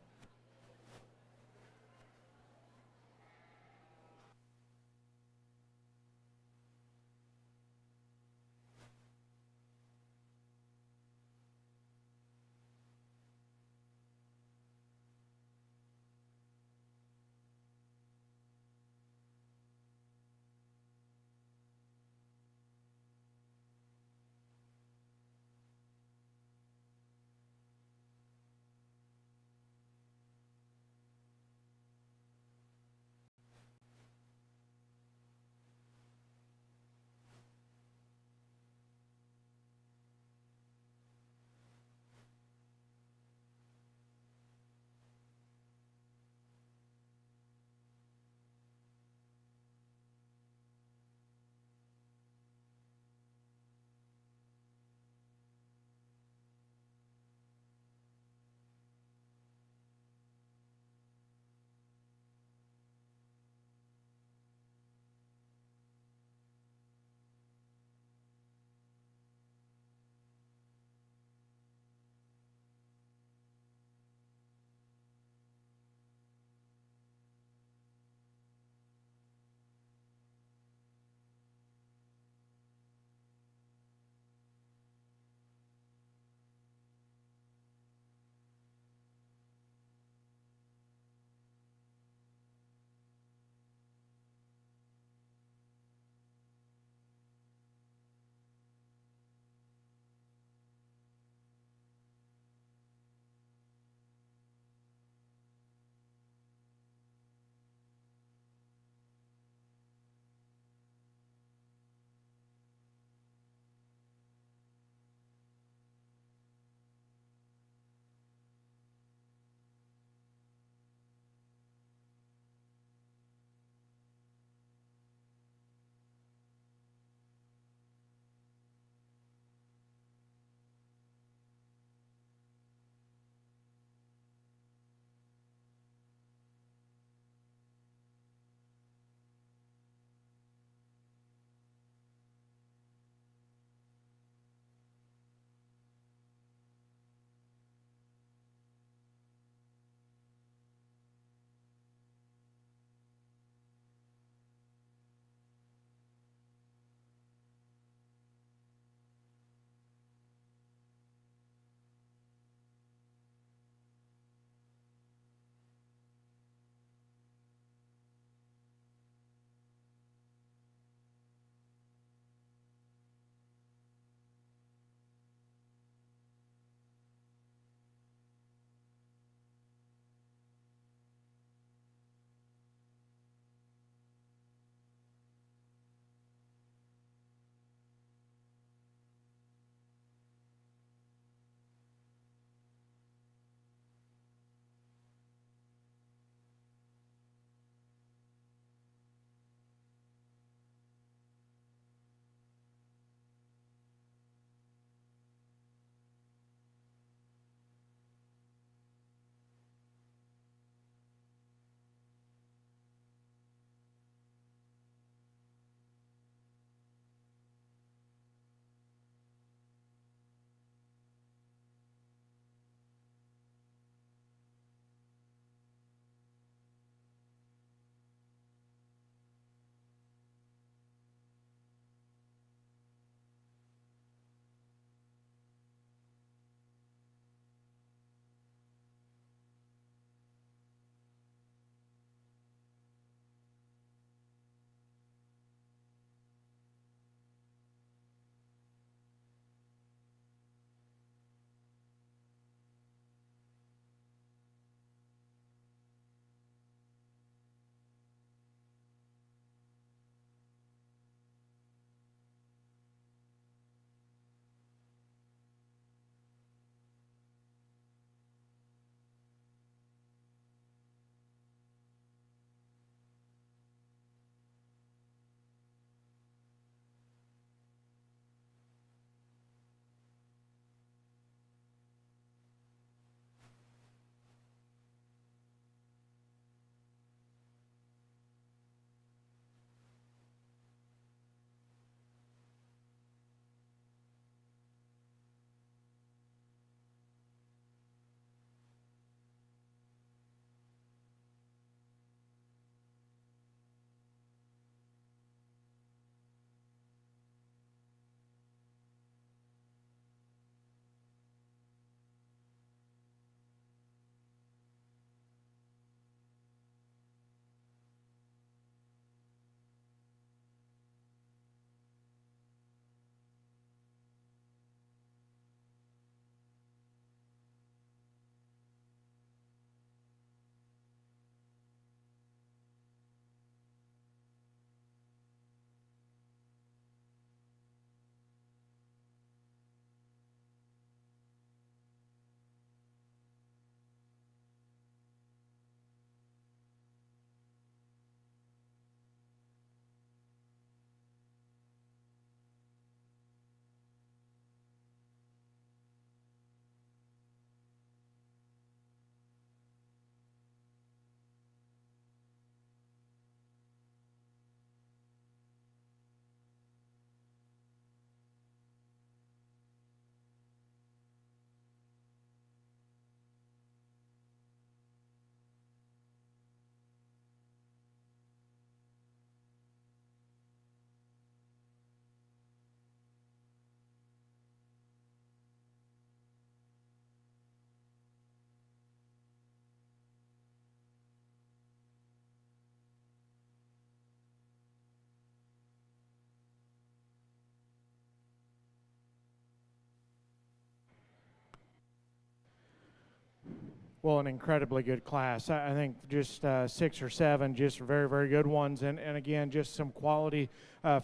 well, an incredibly good class. I think just 6 or 7 just very, very good ones. And again, just some quality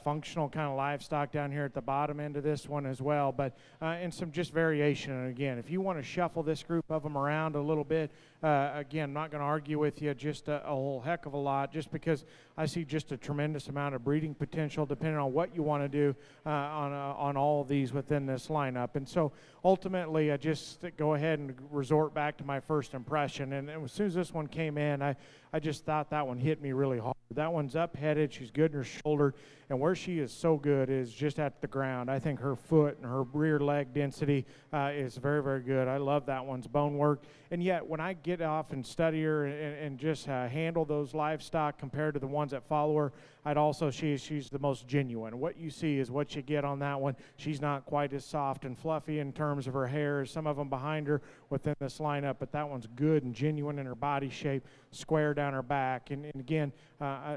functional kind of livestock down here at the bottom end of this one as well. But and some just variation. And again, if you want to shuffle this group of them around a little bit, again, not going to argue with you just a whole heck of a lot, just because I see just a tremendous amount of breeding potential depending on what you want to do on all of these within this lineup. And so ultimately, I just go ahead and resort back to my first impression. And as soon as this one came in, I just thought that one hit me really hard. That one's up-headed. She's good in her shoulder. And where she is so good is just at the ground. I think her foot and her rear leg density is very, very good. I love that one's bone work. And yet, when I get off and study her and just handle those livestock compared to the ones that follow her, I'd also she's the most genuine. What you see is what you get on that one. She's not quite as soft and fluffy in terms of her hair as some of them behind her within this lineup, but that one's good and genuine in her body shape, square down her back. And again,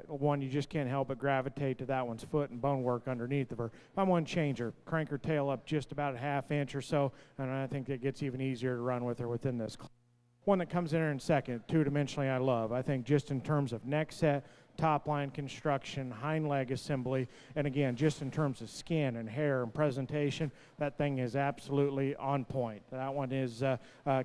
one you just can't help but gravitate to that one's foot and bone work underneath of her. If I'm one changer, crank her tail up just about a half inch or so, and I think it gets even easier to run with her within this class. One that comes in there in second, two-dimensionally, I love. I think just in terms of neck set, top line construction, hind leg assembly, and again, just in terms of skin and hair and presentation, that thing is absolutely on point. That one is,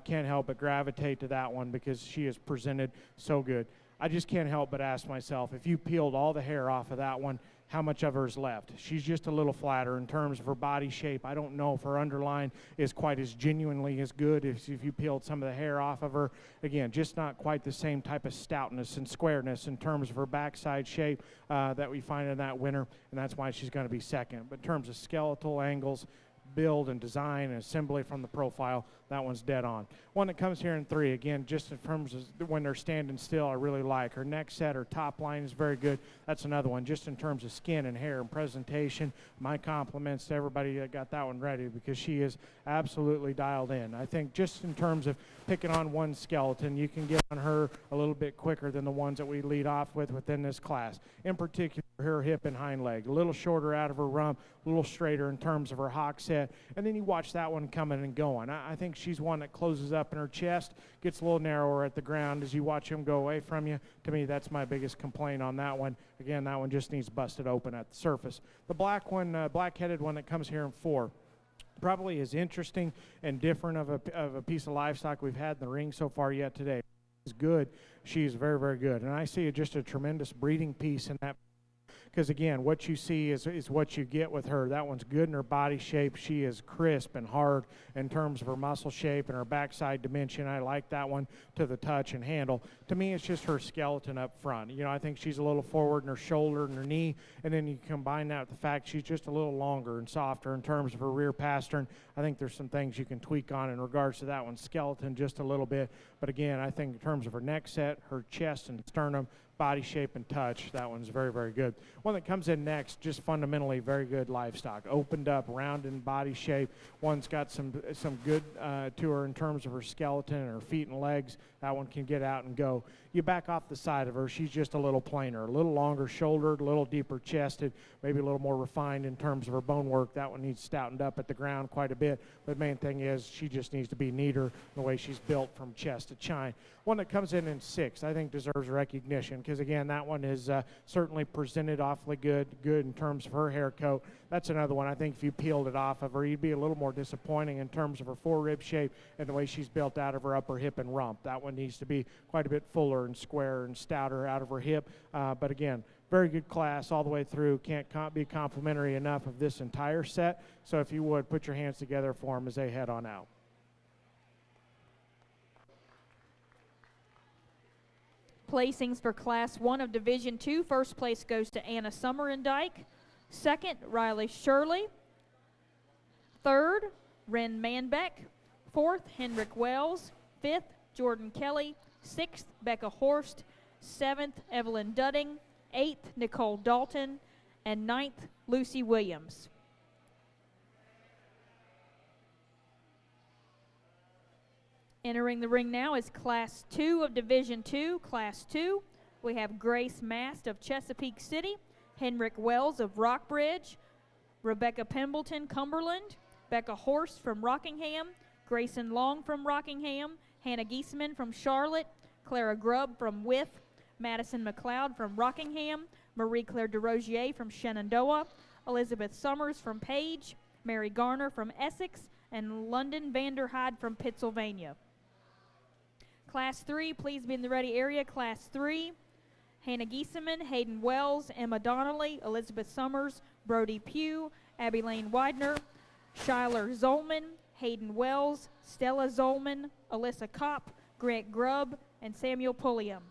can't help but gravitate to that one because she is presented so good. I just can't help but ask myself, if you peeled all the hair off of that one, how much of her is left? She's just a little flatter in terms of her body shape. I don't know if her underline is quite as genuinely as good if you peeled some of the hair off of her. Again, just not quite the same type of stoutness and squareness in terms of her backside shape that we find in that winner, and that's why she's going to be second. But in terms of skeletal angles, build and design and assembly from the profile, that one's dead on. One that comes here in 3, again, just in terms of when they're standing still, I really like. Her neck set, her top line is very good. That's another one, just in terms of skin and hair and presentation. My compliments to everybody that got that one ready because she is absolutely dialed in. I think just in terms of picking on one skeleton, you can get on her a little bit quicker than the ones that we lead off with within this class. In particular, her hip and hind leg, a little shorter out of her rump, a little straighter in terms of her hock set, and then you watch that one coming and going. I think she's one that closes up in her chest, gets a little narrower at the ground as you watch him go away from you. To me, that's my biggest complaint on that one. Again, that one just needs busted open at the surface. The black one, black-headed one that comes here in 4, probably is interesting and different of a piece of livestock we've had in the ring so far yet today. She's good. She's very, very good. And I see just a tremendous breeding piece in that. Because, again, what you see is what you get with her. That one's good in her body shape. She is crisp and hard in terms of her muscle shape and her backside dimension. I like that one to the touch and handle. To me, it's just her skeleton up front. You know, I think she's a little forward in her shoulder and her knee, and then you combine that with the fact she's just a little longer and softer in terms of her rear pastern. I think there's some things you can tweak on in regards to that one's skeleton just a little bit. But, again, I think in terms of her neck set, her chest and sternum, body shape and touch, that one's very, very good. One that comes in next, just fundamentally very good livestock. Opened up, round in body shape. One's got some good to her in terms of her skeleton and her feet and legs. That one can get out and go. You back off the side of her, she's just a little plainer, a little longer shouldered, a little deeper chested, maybe a little more refined in terms of her bone work. That one needs stoutened up at the ground quite a bit. But the main thing is she just needs to be neater the way she's built from chest to chine. One that comes in 6, I think deserves recognition because, again, that one is certainly presented awfully good in terms of her hair coat. That's another one. I think if you peeled it off of her, you'd be a little more disappointing in terms of her forerib shape and the way she's built out of her upper hip and rump. That one needs to be quite a bit fuller and squarer and stouter out of her hip. But again, very good class all the way through. Can't be complimentary enough of this entire set. So if you would, put your hands together for them as they head on out. Placings for Class 1 of Division 2. First place goes to Anna Summerendike. Second, Riley Shirley. Third, Ren Manbeck. Fourth, Henrik Wells. Fifth, Jordan Kelly. Sixth, Becca Horst. Seventh, Evelyn Dudding. Eighth, Nicole Dalton. And ninth, Lucy Williams. Entering the ring now is Class 2 of Division 2. Class 2, we have Grace Mast of Chesapeake City, Henrik Wells of Rockbridge, Rebecca Pembleton, Cumberland, Becca Horst from Rockingham, Grayson Long from Rockingham, Hannah Gieseman from Charlotte, Clara Grubb from Wythe, Madison McLeod from Rockingham, Marie Claire DeRozier from Shenandoah, Elizabeth Summers from Page, Mary Garner from Essex, and London Vanderhyde from Pennsylvania. Class 3, please be in the ready area. Class 3, Hannah Gieseman, Hayden Wells, Emma Donnelly, Elizabeth Summers, Brody Pugh, Abby Lane Widener, Shyler Zolman, Hayden Wells, Stella Zolman, Alyssa Kopp, Grant Grubb, and Samuel Pulliam.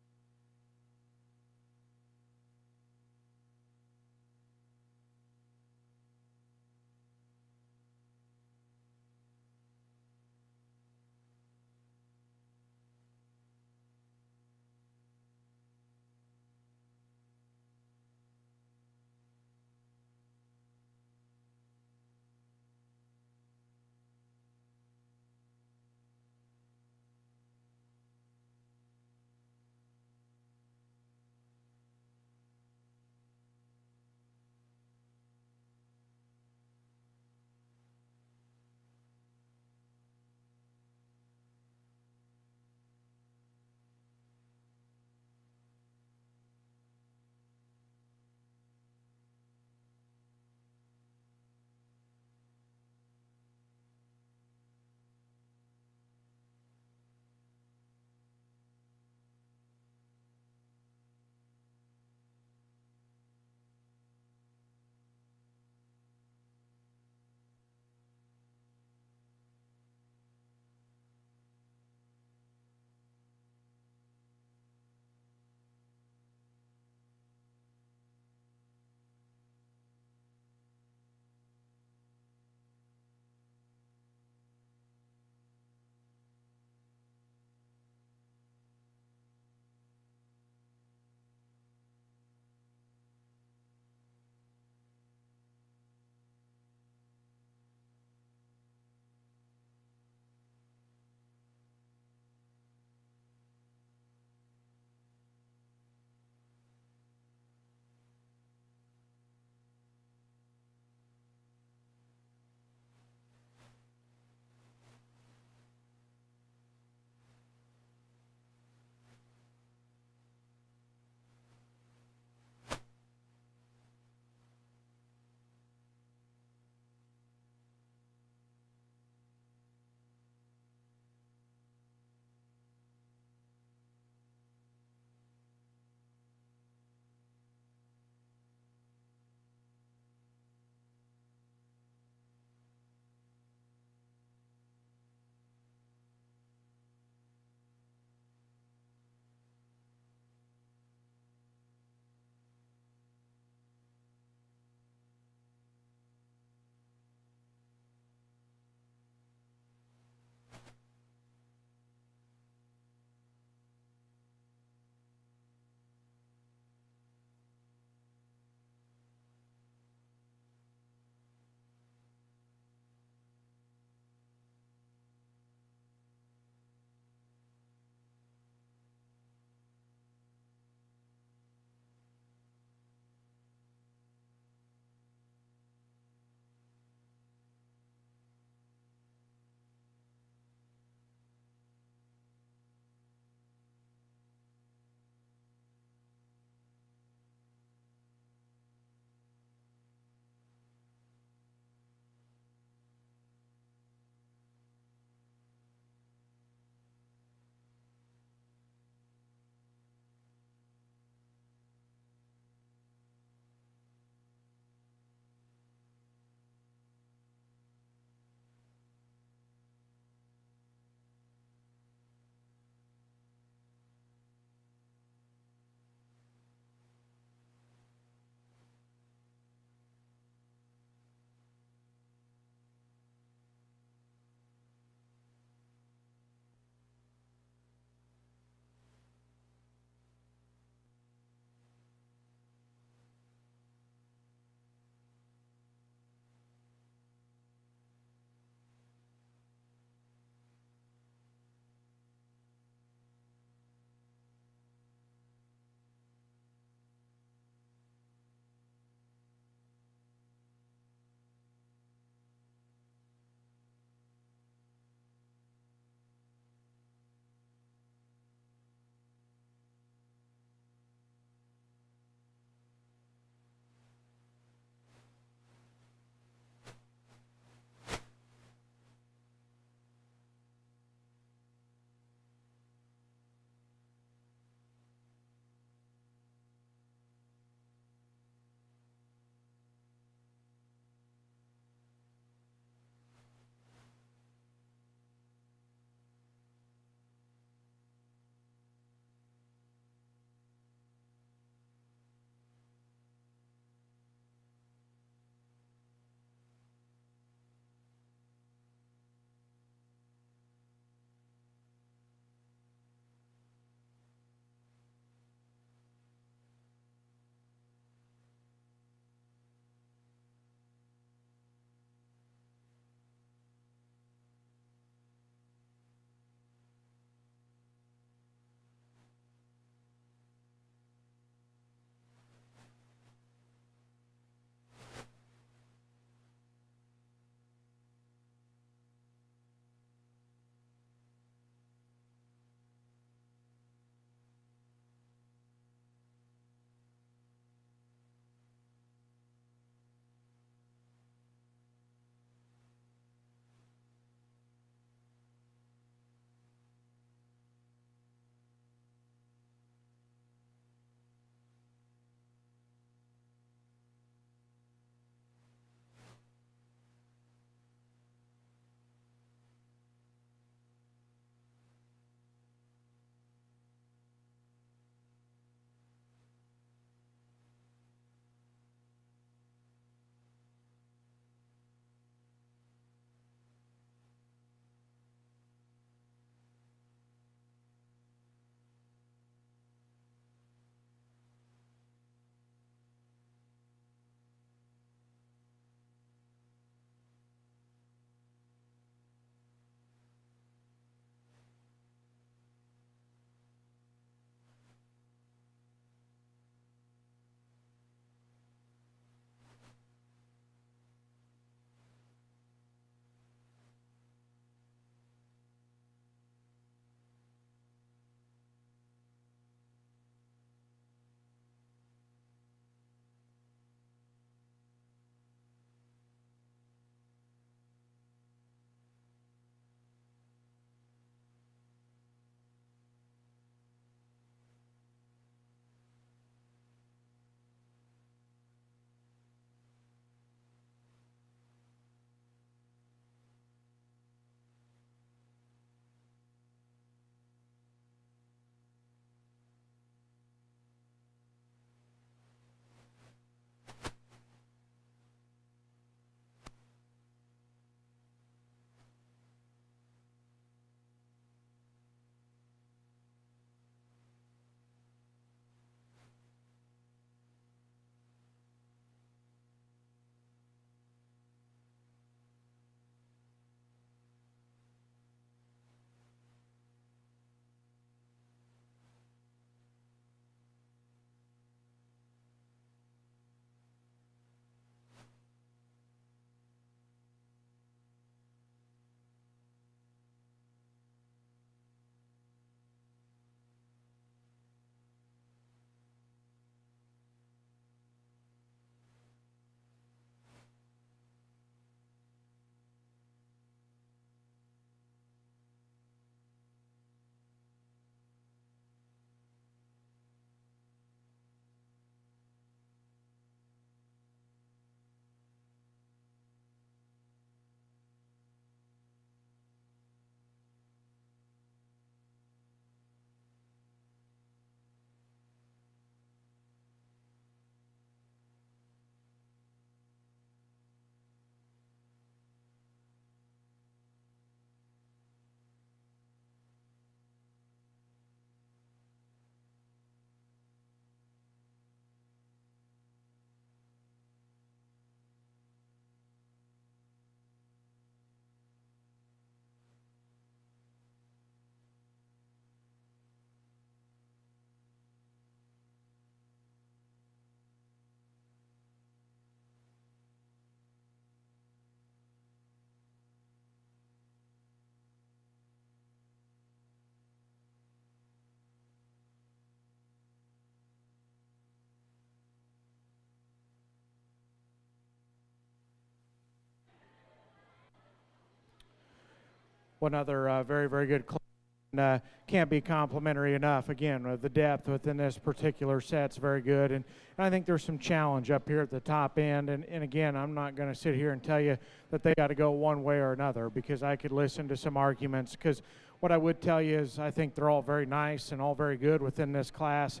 one other very, very good class. Can't be complimentary enough. Again, the depth within this particular set's very good, and I think there's some challenge up here at the top end. And again, I'm not going to sit here and tell you that they got to go one way or another, because I could listen to some arguments. Because what I would tell you is I think they're all very nice and all very good within this class,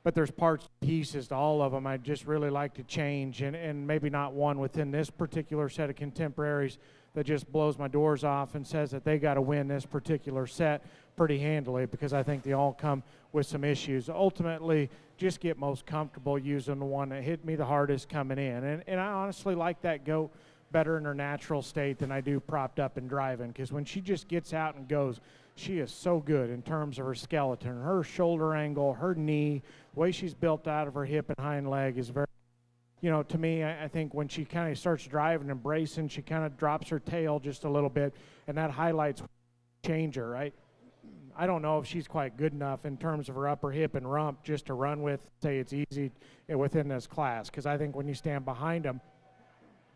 but there's parts and pieces to all of them I'd just really like to change, and maybe not one within this particular set of contemporaries that just blows my doors off and says that they got to win this particular set pretty handily, because I think they all come with some issues. Ultimately, just get most comfortable using the one that hit me the hardest coming in. And I honestly like that goat better in her natural state than I do propped up and driving, because when she just gets out and goes, she is so good in terms of her skeleton, her shoulder angle, her knee, the way she's built out of her hip and hind leg is very, to me, I think when she kind of starts driving and bracing, she kind of drops her tail just a little bit, and that highlights change her, right? I don't know if she's quite good enough in terms of her upper hip and rump just to run with, say it's easy within this class, because I think when you stand behind them,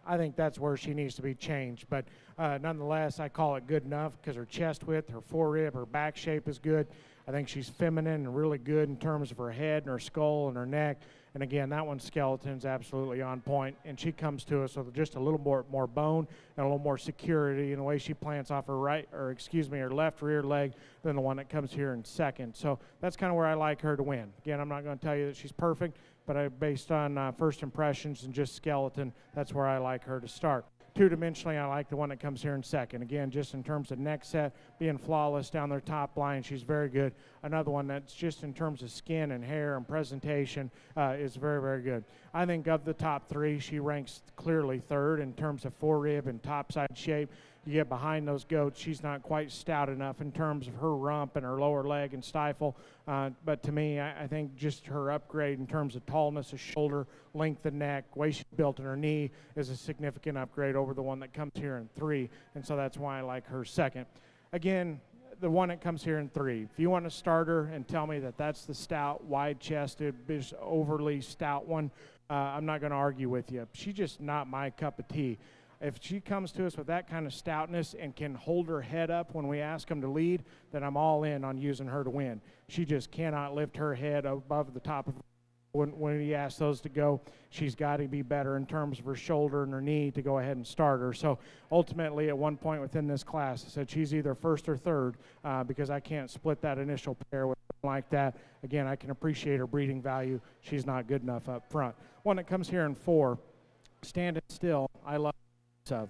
I think that's where she needs to be changed. But nonetheless, I call it good enough because her chest width, her forerib, her back shape is good. I think she's feminine and really good in terms of her head and her skull and her neck. And again, that one's skeleton's absolutely on point. And she comes to us with just a little more bone and a little more security in the way she plants off her her left rear leg than the one that comes here in second. So that's kind of where I like her to win. Again, I'm not going to tell you that she's perfect, but based on first impressions and just skeleton, that's where I like her to start. Two-dimensionally, I like the one that comes here in second. Again, just in terms of neck set, being flawless down their top line, she's very good. Another one that's just in terms of skin and hair and presentation is very, very good. I think of the top three, she ranks clearly third in terms of forerib and topside shape. You get behind those goats, she's not quite stout enough in terms of her rump and her lower leg and stifle. But to me, I think just her upgrade in terms of tallness of shoulder, length of neck, way she's built in her knee is a significant upgrade over the one that comes here in three. And so that's why I like her second. Again, the one that comes here in three. If you want to start her and tell me that that's the stout, wide-chested, just overly stout one, I'm not going to argue with you. She's just not my cup of tea. If she comes to us with that kind of stoutness and can hold her head up when we ask them to lead, then I'm all in on using her to win. She just cannot lift her head above the top of when we ask those to go. She's got to be better in terms of her shoulder and her knee to go ahead and start her. So ultimately, at one point within this class, I said she's either first or third because I can't split that initial pair with like that. Again, I can appreciate her breeding value. She's not good enough up front. One that comes here in four, standing still, I love of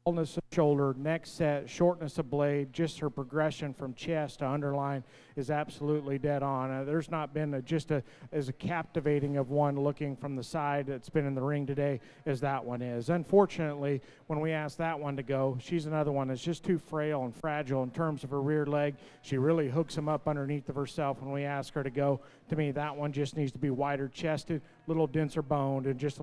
fullness of shoulder, neck set, shortness of blade, just her progression from chest to underline is absolutely dead on. There's not been as captivating of one looking from the side that's been in the ring today as that one is. Unfortunately, when we ask that one to go, she's another one that's just too frail and fragile in terms of her rear leg. She really hooks them up underneath of herself when we ask her to go. To me, that one just needs to be wider chested, little denser boned, and just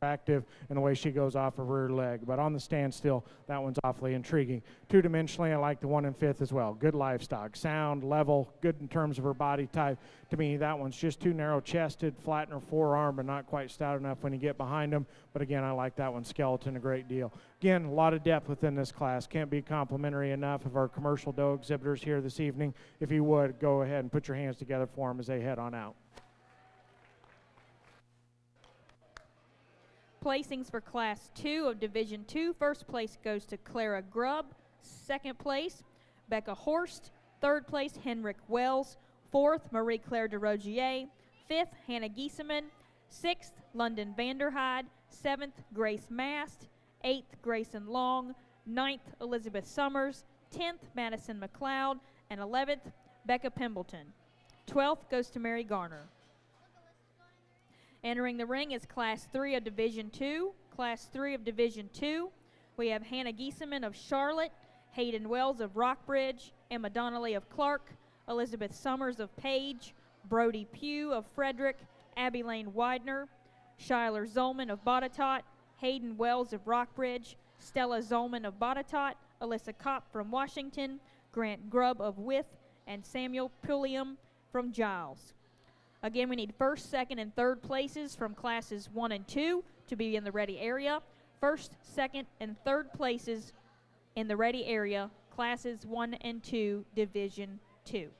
active in the way she goes off her rear leg. But on the standstill, that one's awfully intriguing. Two-dimensionally, I like the one in fifth as well. Good livestock, sound, level, good in terms of her body type. To me, that one's just too narrow-chested, flat in her forearm, but not quite stout enough when you get behind them. But again, I like that one, skeleton, a great deal. Again, a lot of depth within this class. Can't be complimentary enough of our commercial doe exhibitors here this evening. If you would, go ahead and put your hands together for them as they head on out. Placings for Class 2 of Division 2. First place goes to Clara Grubb. Second place, Becca Horst. Third place, Henrik Wells. Fourth, Marie-Claire de Rogier. Fifth, Hannah Giesemann. Sixth, London Vanderhyde. Seventh, Grace Mast. Eighth, Grayson Long. Ninth, Elizabeth Summers. 10th, Madison McLeod. And 11th, Becca Pembleton. 12th goes to Mary Garner. Entering the ring is Class 3 of Division 2. Class 3 of Division 2, we have Hannah Giesemann of Charlotte, Hayden Wells of Rockbridge, Emma Donnelly of Clark, Elizabeth Summers of Page, Brody Pugh of Frederick, Abby Lane Widener, Shyler Zolman of Botetourt, Hayden Wells of Rockbridge, Stella Zolman of Botetourt, Alyssa Kopp from Washington, Grant Grubb of Wythe, and Samuel Pulliam from Giles. Again, we need first, second, and third places from classes 1 and 2 to be in the ready area. First, second, and third places in the ready area Classes 1 and 2, Division 2.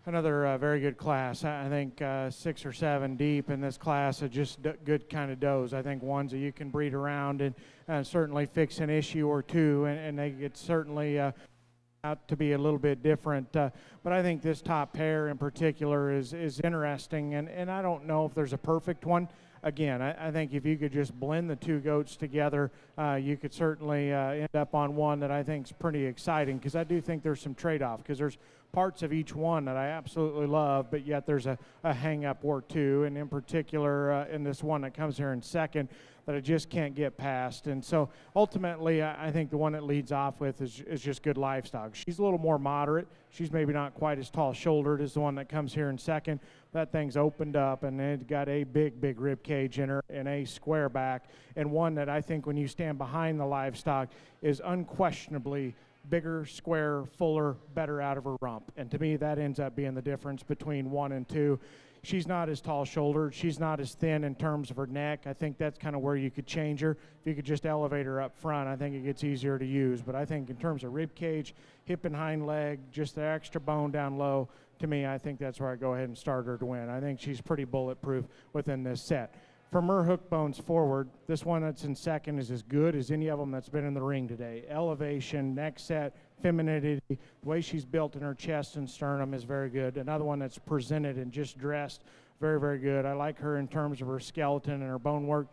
Another very good class. I think 6 or 7 deep in this class of just good kind of does. I think ones that you can breed around and certainly fix an issue or two, and they get certainly out to be a little bit different. But I think this top pair in particular is interesting, and I don't know if there's a perfect one. Again, I think if you could just blend the two goats together, you could certainly end up on one that I think is pretty exciting, because I do think there's some trade-off, because there's parts of each one that I absolutely love, but yet there's a hang-up or two, and in particular in this one that comes here in second that I just can't get past. And so ultimately I think the one that leads off with is just Good Livestock. She's a little more moderate. She's maybe not quite as tall-shouldered as the one that comes here in second. That thing's opened up, and it's got a big rib cage in her and a square back, and one that I think when you stand behind the Livestock is unquestionably bigger, square, fuller, better out of her rump. And to me, that ends up being the difference between 1 and 2. She's not as tall-shouldered. She's not as thin in terms of her neck. I think that's kind of where you could change her. If you could just elevate her up front, I think it gets easier to use. But I think in terms of rib cage, hip and hind leg, just the extra bone down low, to me, I think that's where I go ahead and start her to win. I think she's pretty bulletproof within this set. From her hook bones forward, this one that's in second is as good as any of them that's been in the ring today. Elevation, neck set, femininity, the way she's built in her chest and sternum is very good. Another one that's presented and just dressed, very good. I like her in terms of her skeleton and her bone work.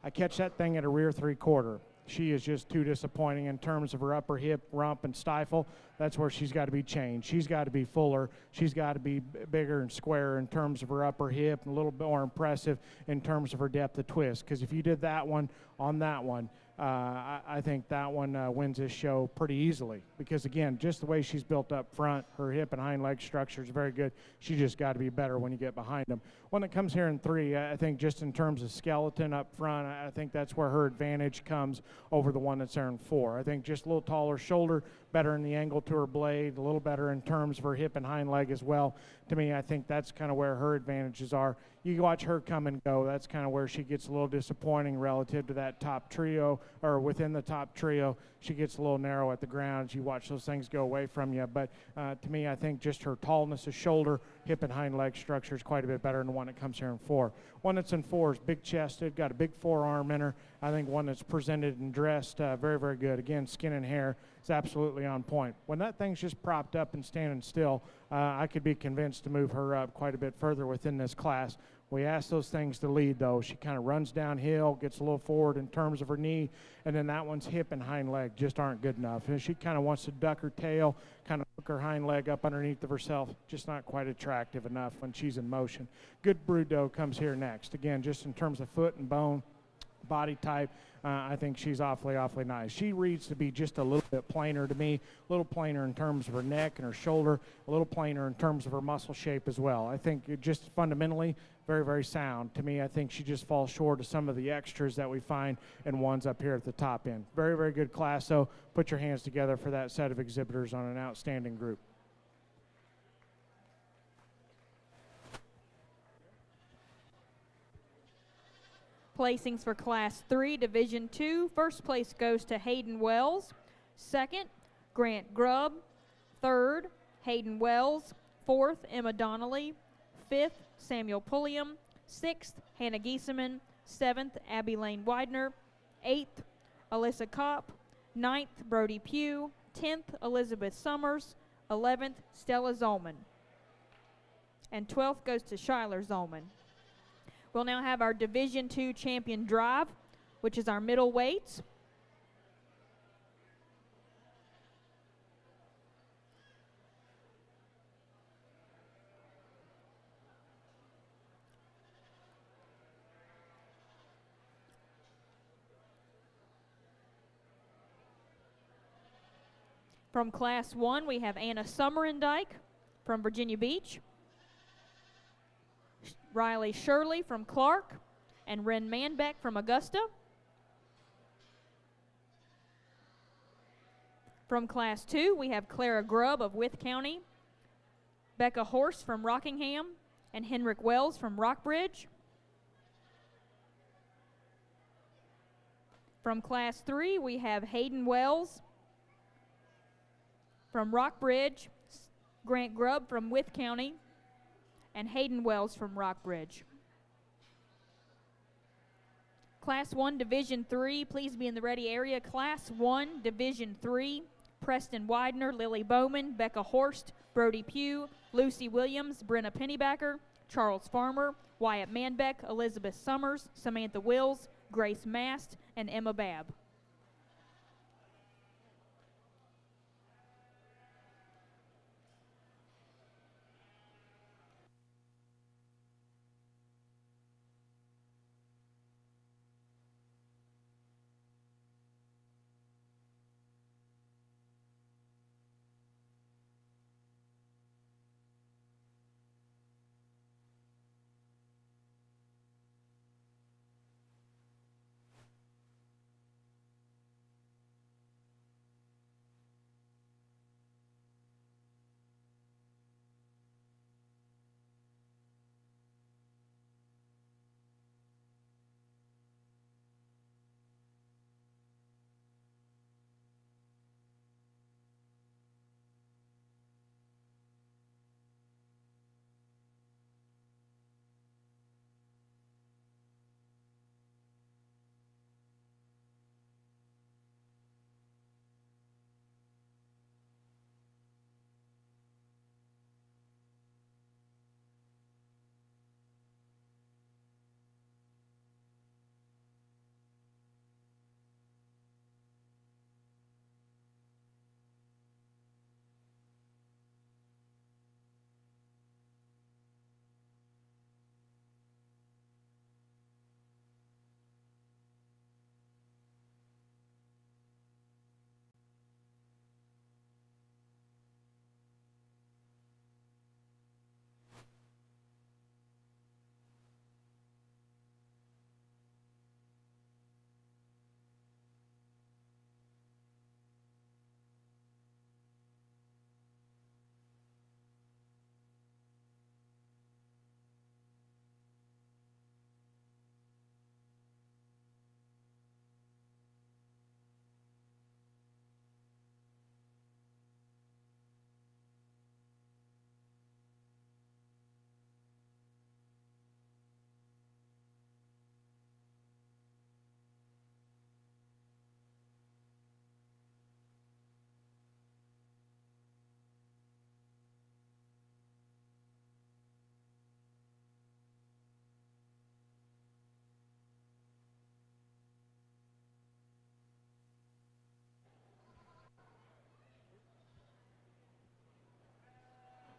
I catch that thing at a rear 3/4. She is just too disappointing in terms of her upper hip, rump, and stifle. That's where she's got to be changed. She's got to be fuller. She's got to be bigger and squarer in terms of her upper hip, and a little bit more impressive in terms of her depth of twist. Because if you did that one on that one, I think that one wins this show pretty easily, because again, just the way she's built up front, her hip and hind leg structure is very good. She just got to be better when you get behind them. One that comes here in 3, I think just in terms of skeleton up front, I think that's where her advantage comes over the one that's there in 4. I think just a little taller shoulder, better in the angle to her blade, a little better in terms of her hip and hind leg as well. To me, I think that's kind of where her advantages are. You watch her come and go. That's kind of where she gets a little disappointing relative to that top trio, or within the top trio. She gets a little narrow at the ground. You watch those things go away from you. But to me, I think just her tallness of shoulder, hip and hind leg structure is quite a bit better than the one that comes here in 4. One that's in 4 is big-chested, got a big forearm in her. I think one that's presented and dressed very good. Again, skin and hair is absolutely on point. When that thing's just propped up and standing still, I could be convinced to move her up quite a bit further within this class. We ask those things to lead, though. She kind of runs downhill, gets a little forward in terms of her knee, and then that one's hip and hind leg just aren't good enough. And she kind of wants to duck her tail, kind of hook her hind leg up underneath of herself, just not quite attractive enough when she's in motion. Good brood doe comes here next. Again, just in terms of foot and bone, body type, I think she's awfully nice. She reads to be just a little bit plainer to me, a little plainer in terms of her neck and her shoulder, a little plainer in terms of her muscle shape as well. I think it just fundamentally very sound. To me, I think she just falls short of some of the extras that we find in ones up here at the top end. Very good class, so put your hands together for that set of exhibitors on an outstanding group. Placings for Class 3, Division 2. First place goes to Hayden Wells. Second, Grant Grubb. Third, Hayden Wells. Fourth, Emma Donnelly. Fifth, Samuel Pulliam. Sixth, Hannah Giesemann. Seventh, Abby Lane Widener. Eighth, Alyssa Kopp. Ninth, Brody Pugh. 10th, Elizabeth Summers. 11th, Stella Zolman. And 12th goes to Shyler Zolman. We'll now have our Division II champion drive, which is our middleweights. From Class 1, we have Anna Summerendike from Virginia Beach, Riley Shirley from Clark, and Ren Manbeck from Augusta. From Class 2, we have Clara Grubb of Wythe County, Becca Horst from Rockingham, and Henrik Wells from Rockbridge. From Class 3, we have Hayden Wells from Rockbridge, Grant Grubb from Wythe County, and Hayden Wells from Rockbridge. Class 1 Division 3, please be in the ready area. Class 1 Division 3, Preston Widener, Lily Bowman, Becca Horst, Brody Pugh, Lucy Williams, Brenna Pennybacker, Charles Farmer, Wyatt Manbeck, Elizabeth Summers, Samantha Wills, Grace Mast, and Emma Babb.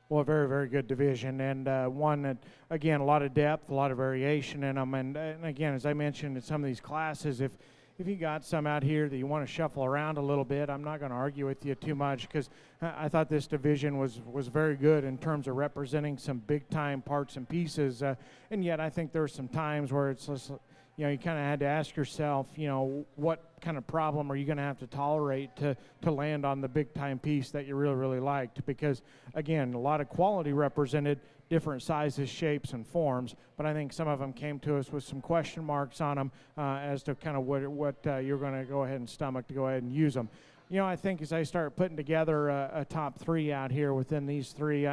Well, a very, very good division, and one that, again, a lot of depth, a lot of variation in them. And again, as I mentioned in some of these classes, if you got some out here that you want to shuffle around a little bit, I'm not going to argue with you too much, because I thought this division was very good in terms of representing some big-time parts and pieces. And yet I think there's some times where it's just, you kind of had to ask yourself, what kind of problem are you going to have to tolerate to land on the big-time piece that you really, really liked? Because, again, a lot of quality represented, different sizes, shapes, and forms, but I think some of them came to us with some question marks on them as to kind of what you're going to go ahead and stomach to go ahead and use them. I think as I start putting together a top three out here within these three,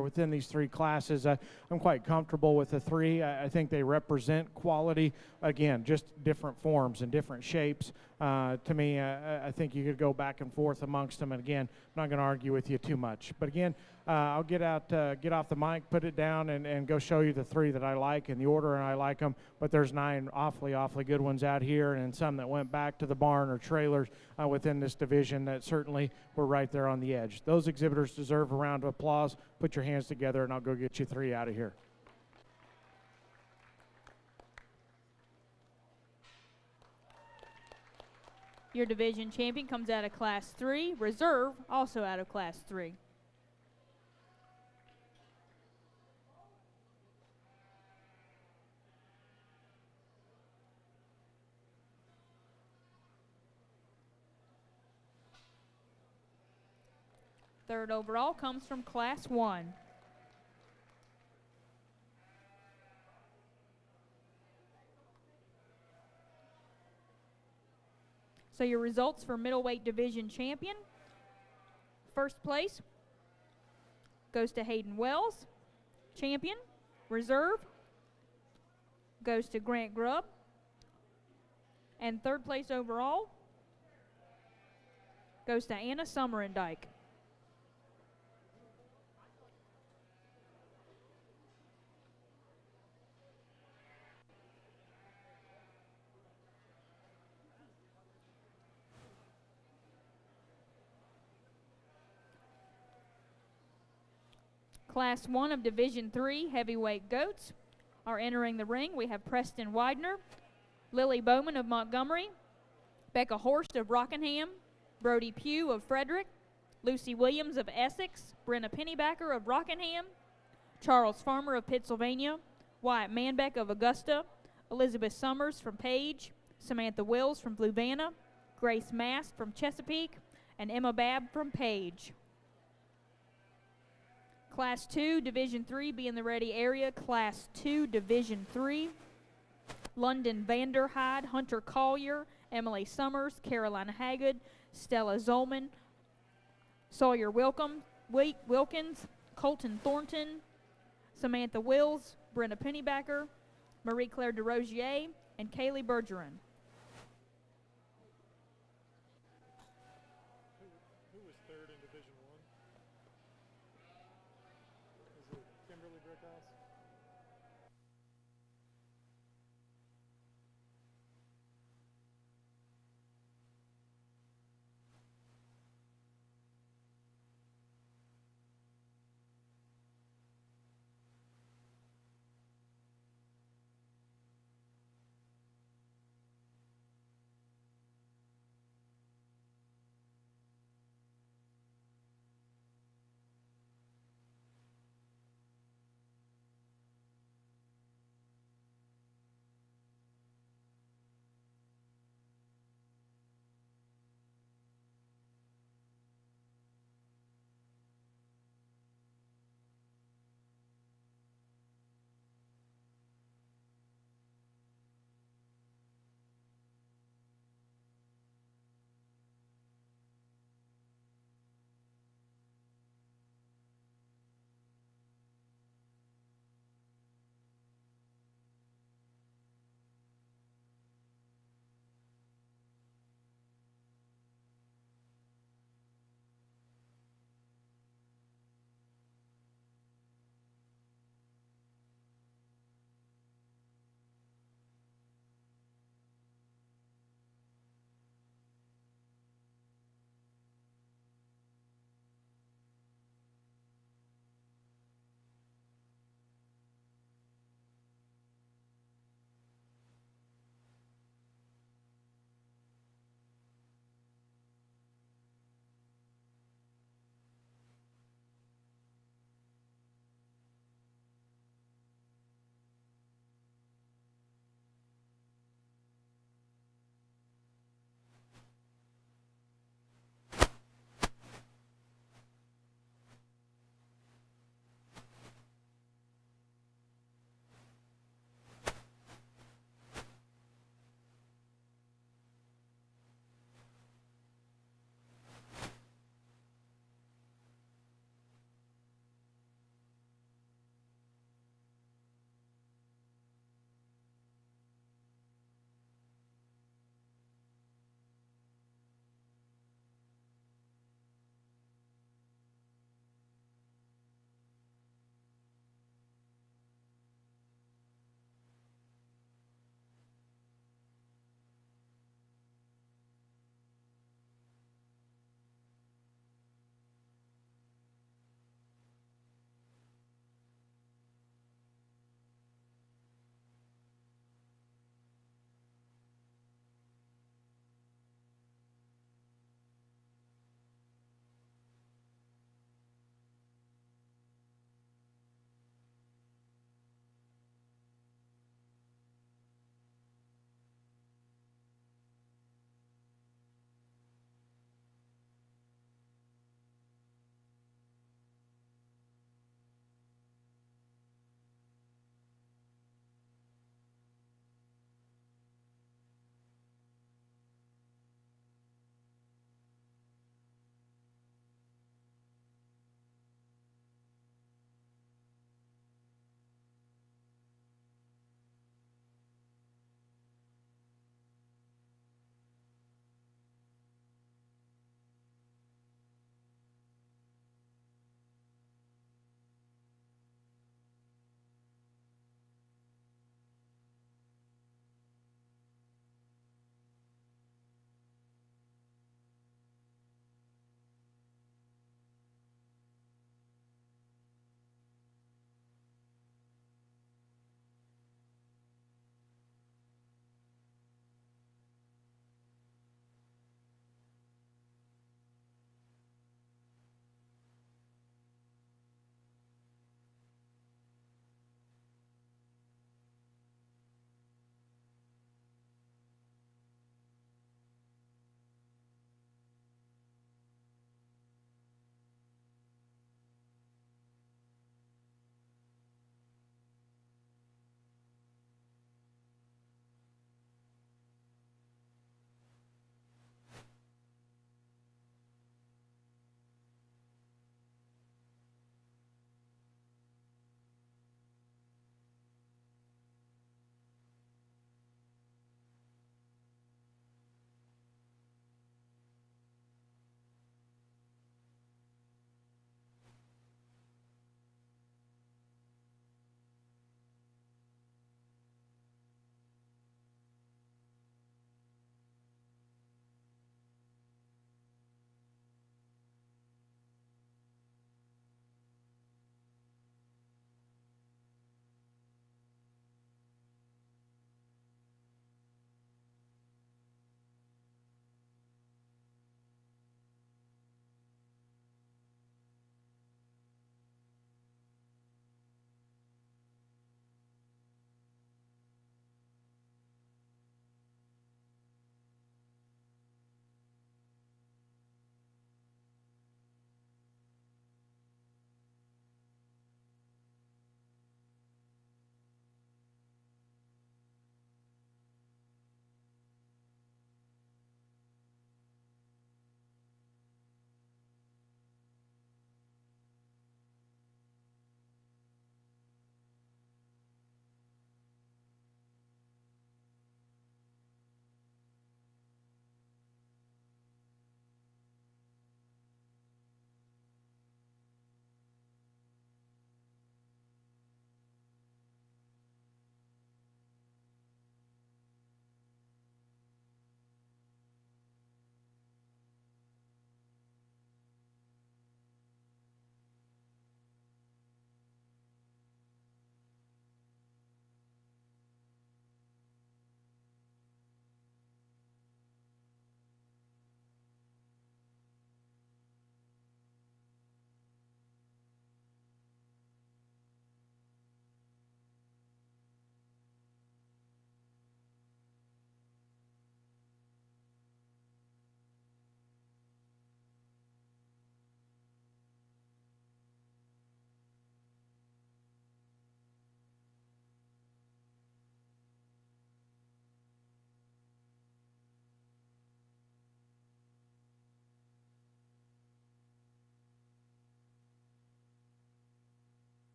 within these three classes, I'm quite comfortable with the three. I think they represent quality. Again, just different forms and different shapes. To me, I think you could go back and forth amongst them. And again, I'm not going to argue with you too much. But again, I'll get off the mic, put it down, and go show you the three that I like in the order and I like them. But there's 9 awfully good ones out here, and some that went back to the barn or trailers within this division that certainly were right there on the edge. Those exhibitors deserve a round of applause. Put your hands together, and I'll go get you 3 out of here. Your division champion comes out of Class 3. Reserve, also out of Class 3. Third overall comes from Class 1. So your results for middleweight division champion. First place goes to Hayden Wells. Champion, reserve, goes to Grant Grubb. And third place overall goes to Anna Summerendike. Class 1 of Division III heavyweight goats are entering the ring. We have Preston Widener, Lily Bowman of Montgomery, Becca Horst of Rockingham, Brody Pugh of Frederick, Lucy Williams of Essex, Brenna Pennybacker of Rockingham, Charles Farmer of Pittsylvania, Wyatt Manbeck of Augusta, Elizabeth Summers from Page, Samantha Wills from Fluvanna, Grace Mast from Chesapeake, and Emma Babb from Page. Class 2, Division III, be in the ready area. Class 2, Division III, London Vanderhyde, Hunter Collier, Emily Summers, Carolina Haggard, Stella Zolman, Sawyer Wilkins, Colton Thornton, Samantha Wills, Brenda Pennybacker, Marie Claire DeRozier, and Kaylee Bergeron. Who was third in Division One? Is it Kimberly Brickhouse?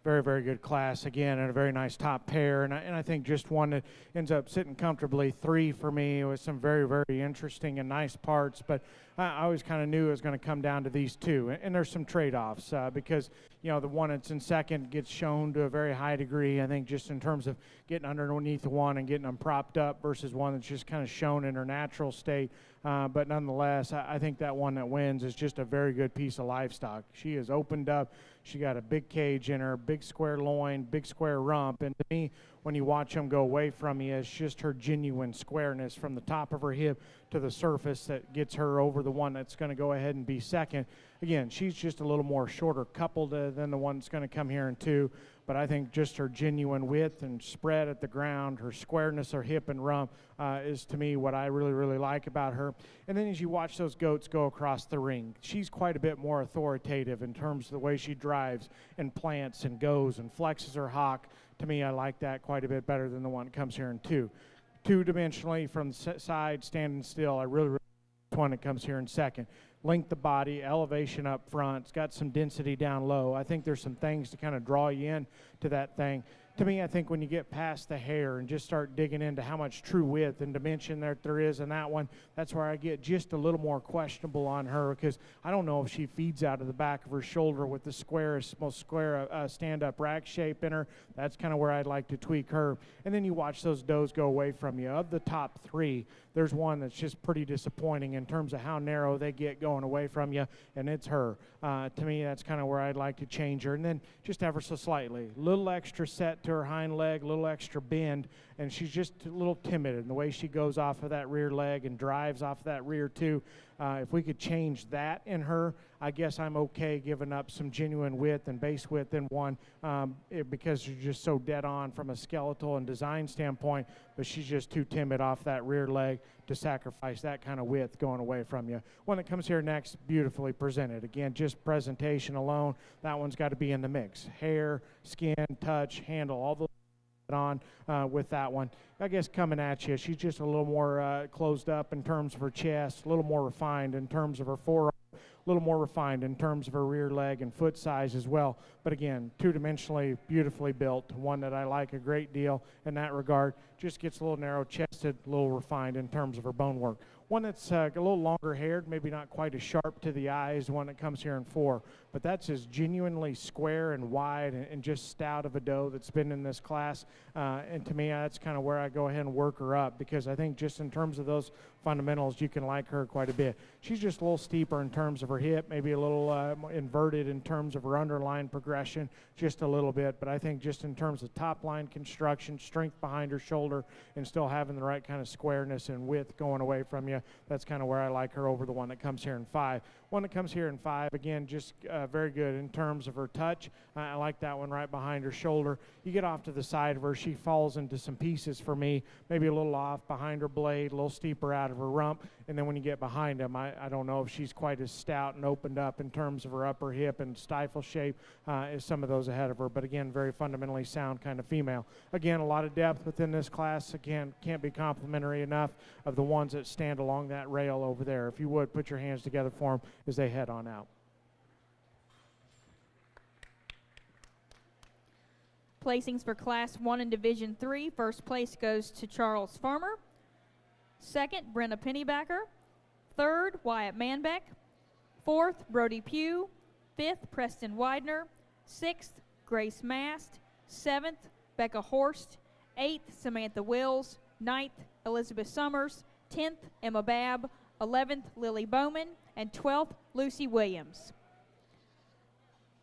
very, very good class again, and a very nice top pair. And I think just one that ends up sitting comfortably 3 for me with some very, very interesting and nice parts. But I always kind of knew it was going to come down to these two. And there's some trade-offs because, you know, the one that's in second gets shown to a very high degree, I think, just in terms of getting underneath the one and getting them propped up versus one that's just kind of shown in her natural state. But nonetheless, I think that one that wins is just a very good piece of livestock. She is opened up. She got a big cage in her, big square loin, big square rump. And to me, when you watch them go away from you, it's just her genuine squareness from the top of her hip to the surface that gets her over the one that's going to go ahead and be second. Again, she's just a little more shorter coupled than the one that's going to come here in 2. But I think just her genuine width and spread at the ground, her squareness, her hip and rump is to me what I really, really like about her. And then as you watch those goats go across the ring, she's quite a bit more authoritative in terms of the way she drives and plants and goes and flexes her hock. To me, I like that quite a bit better than the one that comes here in 2. Two-dimensionally from the side, standing still, I really like the one that comes here in second. Length of body, elevation up front, it's got some density down low. I think there's some things to kind of draw you in to that thing. To me, I think when you get past the hair and just start digging into how much true width and dimension there is in that one, that's where I get just a little more questionable on her, because I don't know if she feeds out of the back of her shoulder with the squarest, most square stand-up rack shape in her. That's kind of where I'd like to tweak her. And then you watch those does go away from you. Of the top 3, there's one that's just pretty disappointing in terms of how narrow they get going away from you, and it's her. To me, that's kind of where I'd like to change her. And then just ever so slightly, little extra set to her hind leg, a little extra bend, and she's just a little timid in the way she goes off of that rear leg and drives off of that rear too. If we could change that in her, I guess I'm okay giving up some genuine width and base width in one because she's just so dead on from a skeletal and design standpoint, but she's just too timid off that rear leg to sacrifice that kind of width going away from you. One that comes here next, beautifully presented. Again, just presentation alone, that one's got to be in the mix. Hair, skin, touch, handle, all those on with that one. I guess coming at you, she's just a little more closed up in terms of her chest, a little more refined in terms of her forearm, a little more refined in terms of her rear leg and foot size as well. But again, two-dimensionally, beautifully built, one that I like a great deal in that regard. Just gets a little narrow-chested, a little refined in terms of her bone work. One that's a little longer-haired, maybe not quite as sharp to the eye as the one that comes here in 4, but that's as genuinely square and wide and just stout of a doe that's been in this class. And to me, that's kind of where I go ahead and work her up, because I think just in terms of those fundamentals, you can like her quite a bit. She's just a little steeper in terms of her hip, maybe a little inverted in terms of her underline progression, just a little bit. But I think just in terms of top-line construction, strength behind her shoulder, and still having the right kind of squareness and width going away from you, that's kind of where I like her over the one that comes here in 5. One that comes here in 5, again, just very good in terms of her touch. I like that one right behind her shoulder. You get off to the side of her, she falls into some pieces for me, maybe a little off behind her blade, a little steeper out of her rump. And then when you get behind him, I don't know if she's quite as stout and opened up in terms of her upper hip and stifle shape as some of those ahead of her. But again, very fundamentally sound kind of female. Again, a lot of depth within this class. Again, can't be complimentary enough of the ones that stand along that rail over there. If you would, put your hands together for them as they head on out. Placings for Class 1 in Division 3. First place goes to Charles Farmer. Second, Brenna Pennybacker. Third, Wyatt Manbeck. Fourth, Brody Pugh. Fifth, Preston Widener. Sixth, Grace Mast. Seventh, Becca Horst. Eighth, Samantha Wills. Ninth, Elizabeth Summers. 10th, Emma Babb. 11th, Lily Bowman. And 12th, Lucy Williams.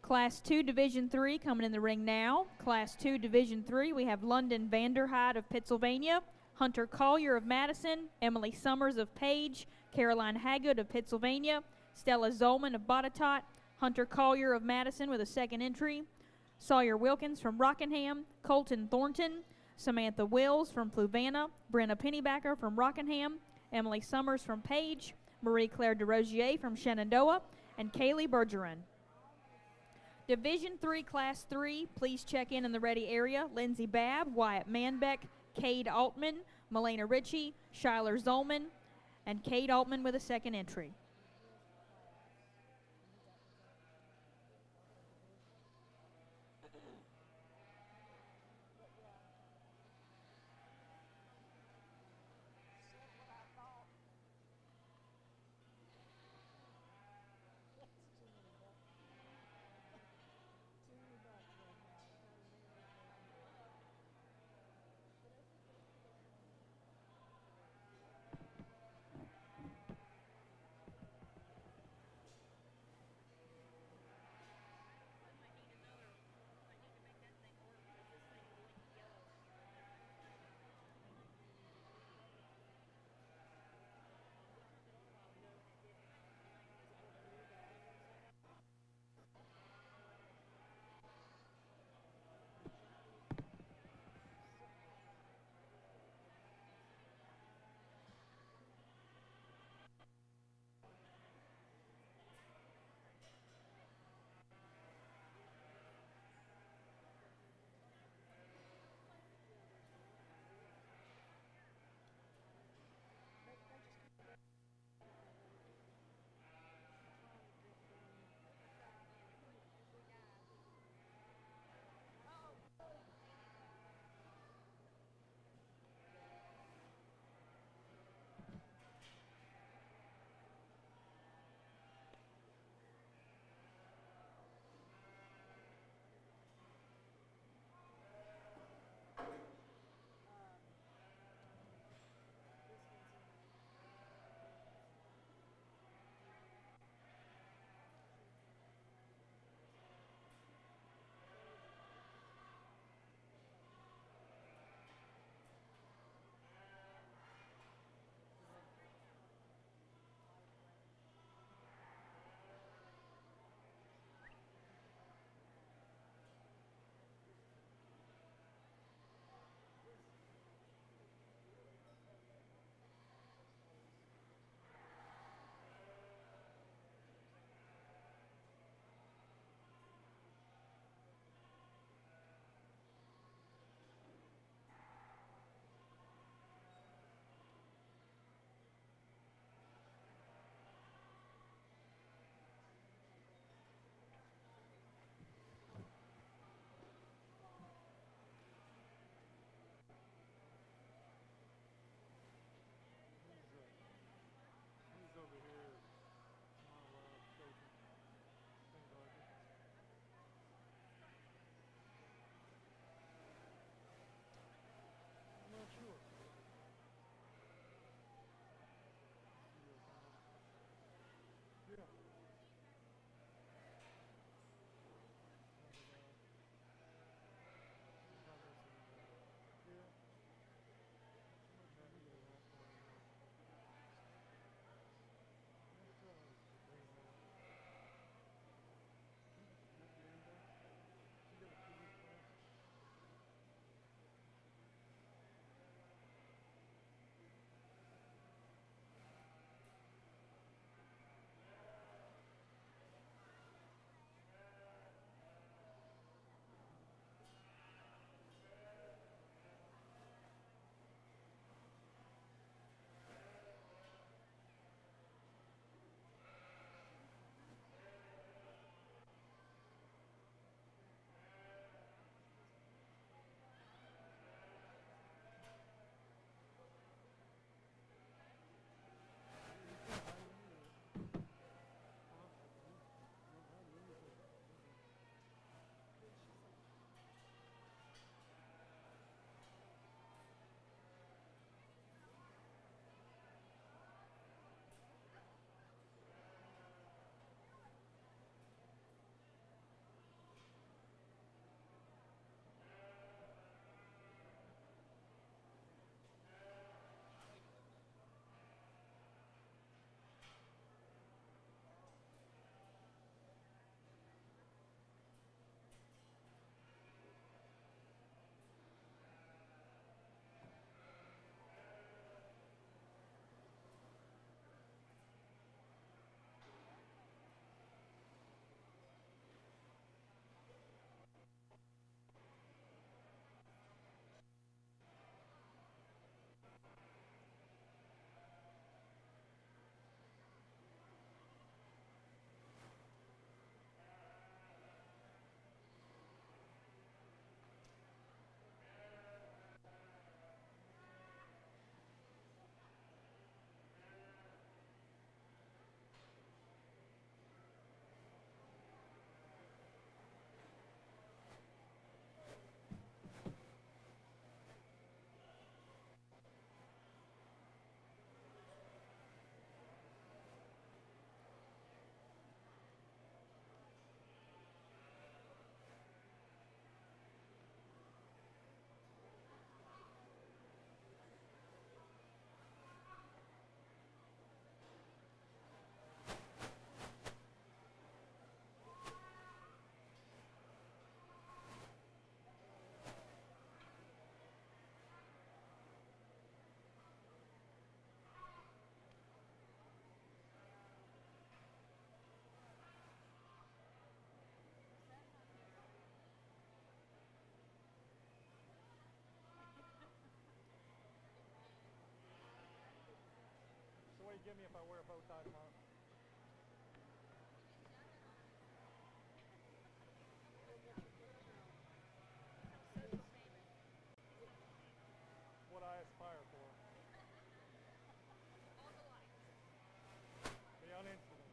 Class 2 Division 3 coming in the ring now. Class 2 Division 3, we have London Vanderhyde of Pittsylvania, Hunter Collier of Madison, Emily Summers of Page, Caroline Haggard of Pennsylvania, Stella Zolman of Botetourt, Hunter Collier of Madison with a second entry, Sawyer Wilkins from Rockingham, Colton Thornton, Samantha Wills from Fluvanna, Brenna Pennybacker from Rockingham, Emily Summers from Page, Marie Claire DeRosier from Shenandoah, and Kaylee Bergeron. Division 3, Class 3, please check in the ready area. Lindsey Babb, Wyatt Manbeck, Cade Altman, Melena Ritchie, Shyler Zolman, and Cade Altman with a second entry. forgive me if I wear a bow tie tomorrow. What I aspire for. Be on Instagram.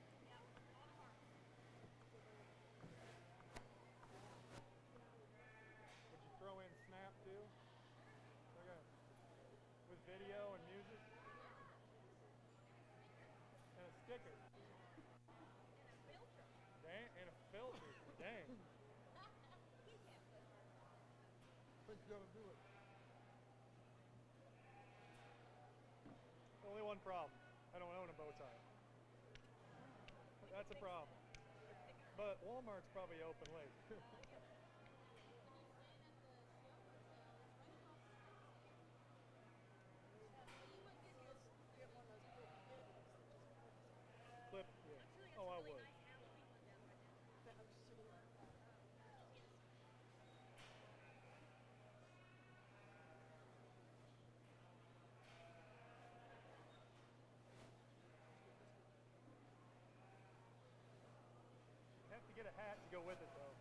Would you throw in Snap too? Okay. With video and music? And a sticker. Dang, and a filter. Dang. Think you gotta do it. Only one problem. I don't own a bow tie. That's a problem. But Walmart's probably open late. Flip, yeah. Oh, I would. You have to get a hat to go with it, though.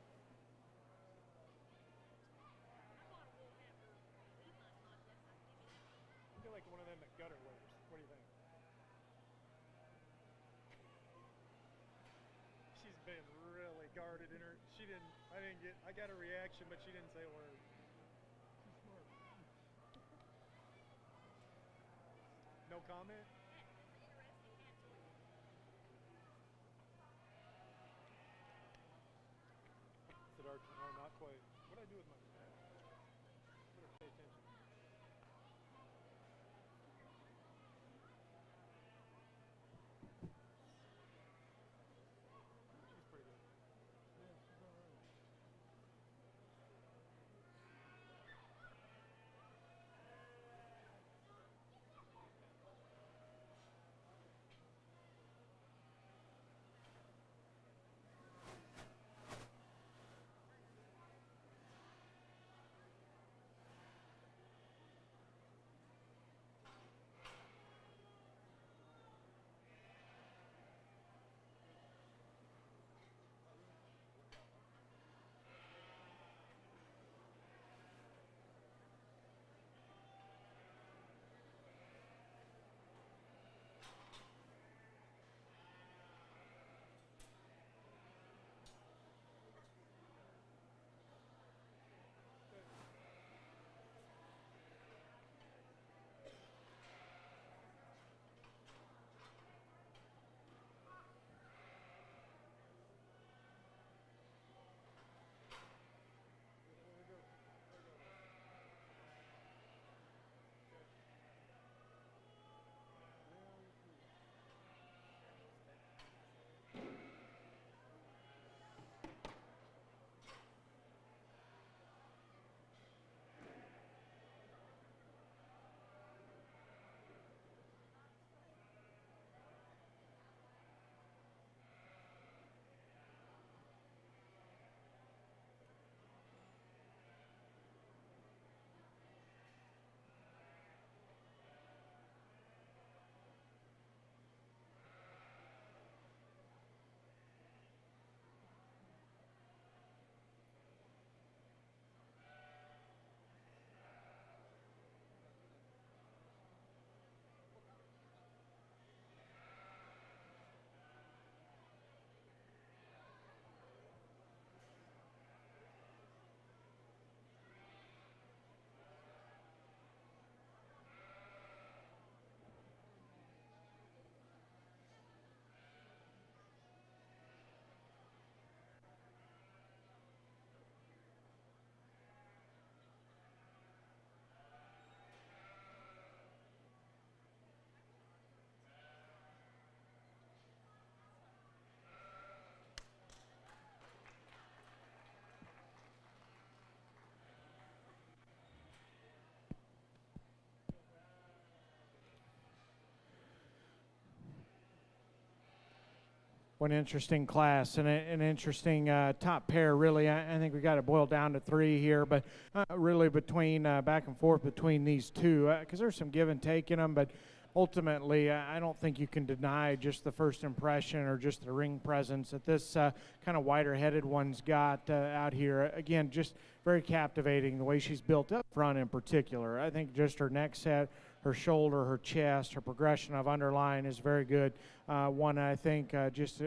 I feel like one of them that Gutter wears. What do you think? She's been really guarded in her. I got a reaction, but she didn't say a word. She's smart. No comment? Said Archie, no, not quite. What'd I do with my hat? Better pay attention. She's pretty good. Yeah, she's alright. What an interesting class and an interesting top pair, really. I think we got it boiled down to three here, but really between back and forth between these two, because there's some give and take in them. But ultimately, I don't think you can deny just the first impression or just the ring presence that this kind of wider-headed one's got out here. Again, just very captivating the way she's built up front in particular. I think just her neck set, her shoulder, her chest, her progression of underline is very good. One I think just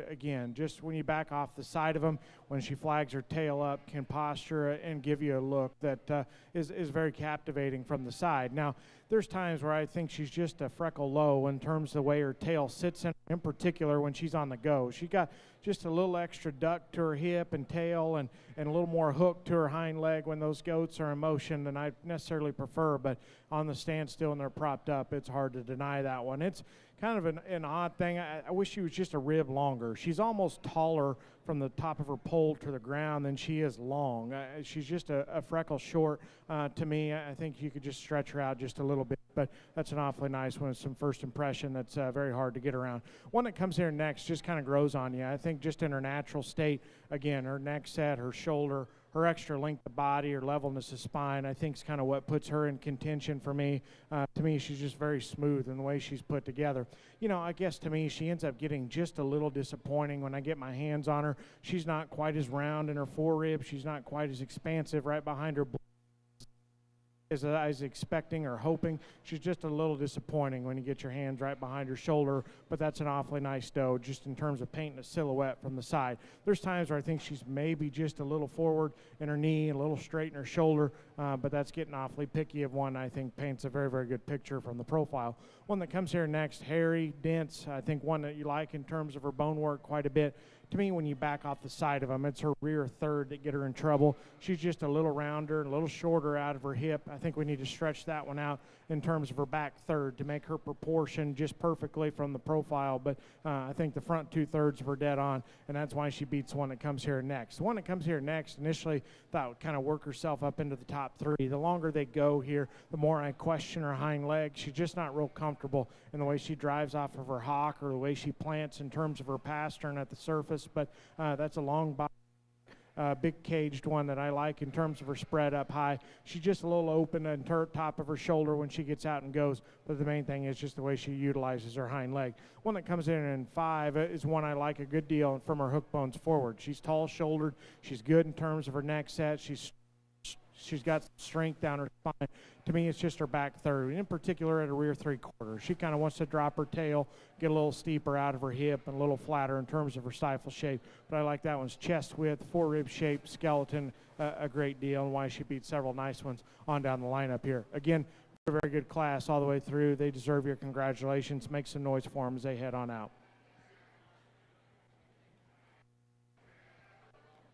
when you back off the side of them, when she flags her tail up, can posture and give you a look that is very captivating from the side. Now, there's times where I think she's just a freckle low in terms of the way her tail sits in particular when she's on the go. She got just a little extra duck to her hip and tail and a little more hook to her hind leg when those goats are in motion than I necessarily prefer, but on the standstill and they're propped up, it's hard to deny that one. It's kind of an odd thing. I wish she was just a rib longer. She's almost taller from the top of her pole to the ground than she is long. She's just a freckle short to me. I think you could just stretch her out just a little bit, but that's an awfully nice one. It's some first impression that's very hard to get around. One that comes here next just kind of grows on you. I think just in her natural state, again, her neck set, her shoulder, her extra length of body, her levelness of spine, I think is kind of what puts her in contention for me. To me, she's just very smooth in the way she's put together. You know, I guess to me, she ends up getting just a little disappointing when I get my hands on her. She's not quite as round in her forerib. She's not quite as expansive right behind her as I was expecting or hoping. She's just a little disappointing when you get your hands right behind her shoulder, but that's an awfully nice doe just in terms of painting a silhouette from the side. There's times where I think she's maybe just a little forward in her knee, a little straight in her shoulder, but that's getting awfully picky of one I think paints a very, very good picture from the profile. One that comes here next, hairy, dense, I think one that you like in terms of her bone work quite a bit. To me, when you back off the side of them, it's her rear third that get her in trouble. She's just a little rounder, a little shorter out of her hip. I think we need to stretch that one out in terms of her back third to make her proportion just perfectly from the profile. But I think the front 2/3 of her dead on, and that's why she beats one that comes here next. The one that comes here next initially thought would kind of work herself up into the top 3. The longer they go here, the more I question her hind leg. She's just not real comfortable in the way she drives off of her hock or the way she plants in terms of her pastern at the surface. But that's a long body, big caged one that I like in terms of her spread up high. She's just a little open and top of her shoulder when she gets out and goes, but the main thing is just the way she utilizes her hind leg. One that comes in 5 is one I like a good deal from her hook bones forward. She's tall shouldered. She's good in terms of her neck set. She's got strength down her spine. To me, it's just her back third, in particular at her rear 3/4. She kind of wants to drop her tail, get a little steeper out of her hip and a little flatter in terms of her stifle shape. But I like that one's chest width, forerib shape, skeleton, a great deal, and why she beat several nice ones on down the lineup here. Again, a very good class all the way through. They deserve your congratulations. Make some noise for them as they head on out.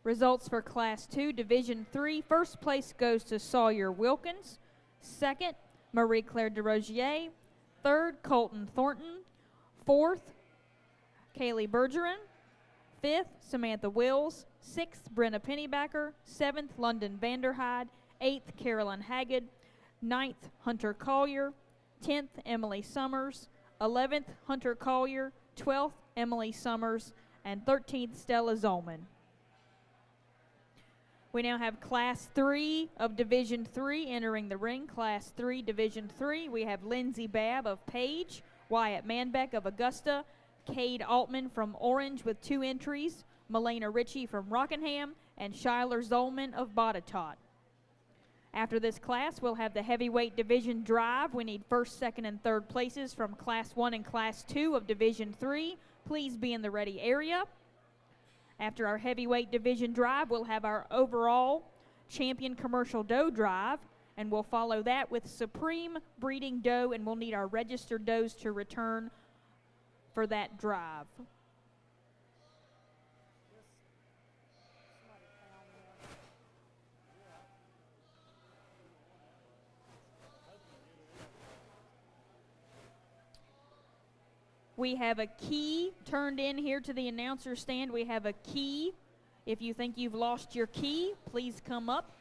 Results for Class 2, Division 3. First place goes to Sawyer Wilkins. Second, Marie-Claire DeRozier. Third, Colton Thornton. Fourth, Kaylee Bergeron. Fifth, Samantha Wills. Sixth, Brenna Pennybacker. Seventh, London Vanderhyde. Eighth, Carolyn Haggard. Ninth, Hunter Collier. 10th, Emily Summers. 11th, Hunter Collier. 12th, Emily Summers. And 13th, Stella Zolman. We now have Class 3 of Division 3 entering the ring. Class 3, Division 3. We have Lindsay Babb of Page, Wyatt Manbeck of Augusta, Cade Altman from Orange with 2 entries, Melena Ritchie from Rockingham, and Shyler Zolman of Botetourt. After this class, we'll have the heavyweight division drive. We need first, second, and third places from Class 1 and Class 2 of Division 3. Please be in the ready area. After our heavyweight division drive, we'll have our overall champion commercial doe drive, and we'll follow that with supreme breeding doe, and we'll need our registered does to return for that drive. We have a key turned in here to the announcer stand. We have a key. If you think you've lost your key, please come up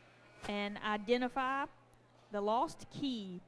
and identify the lost key.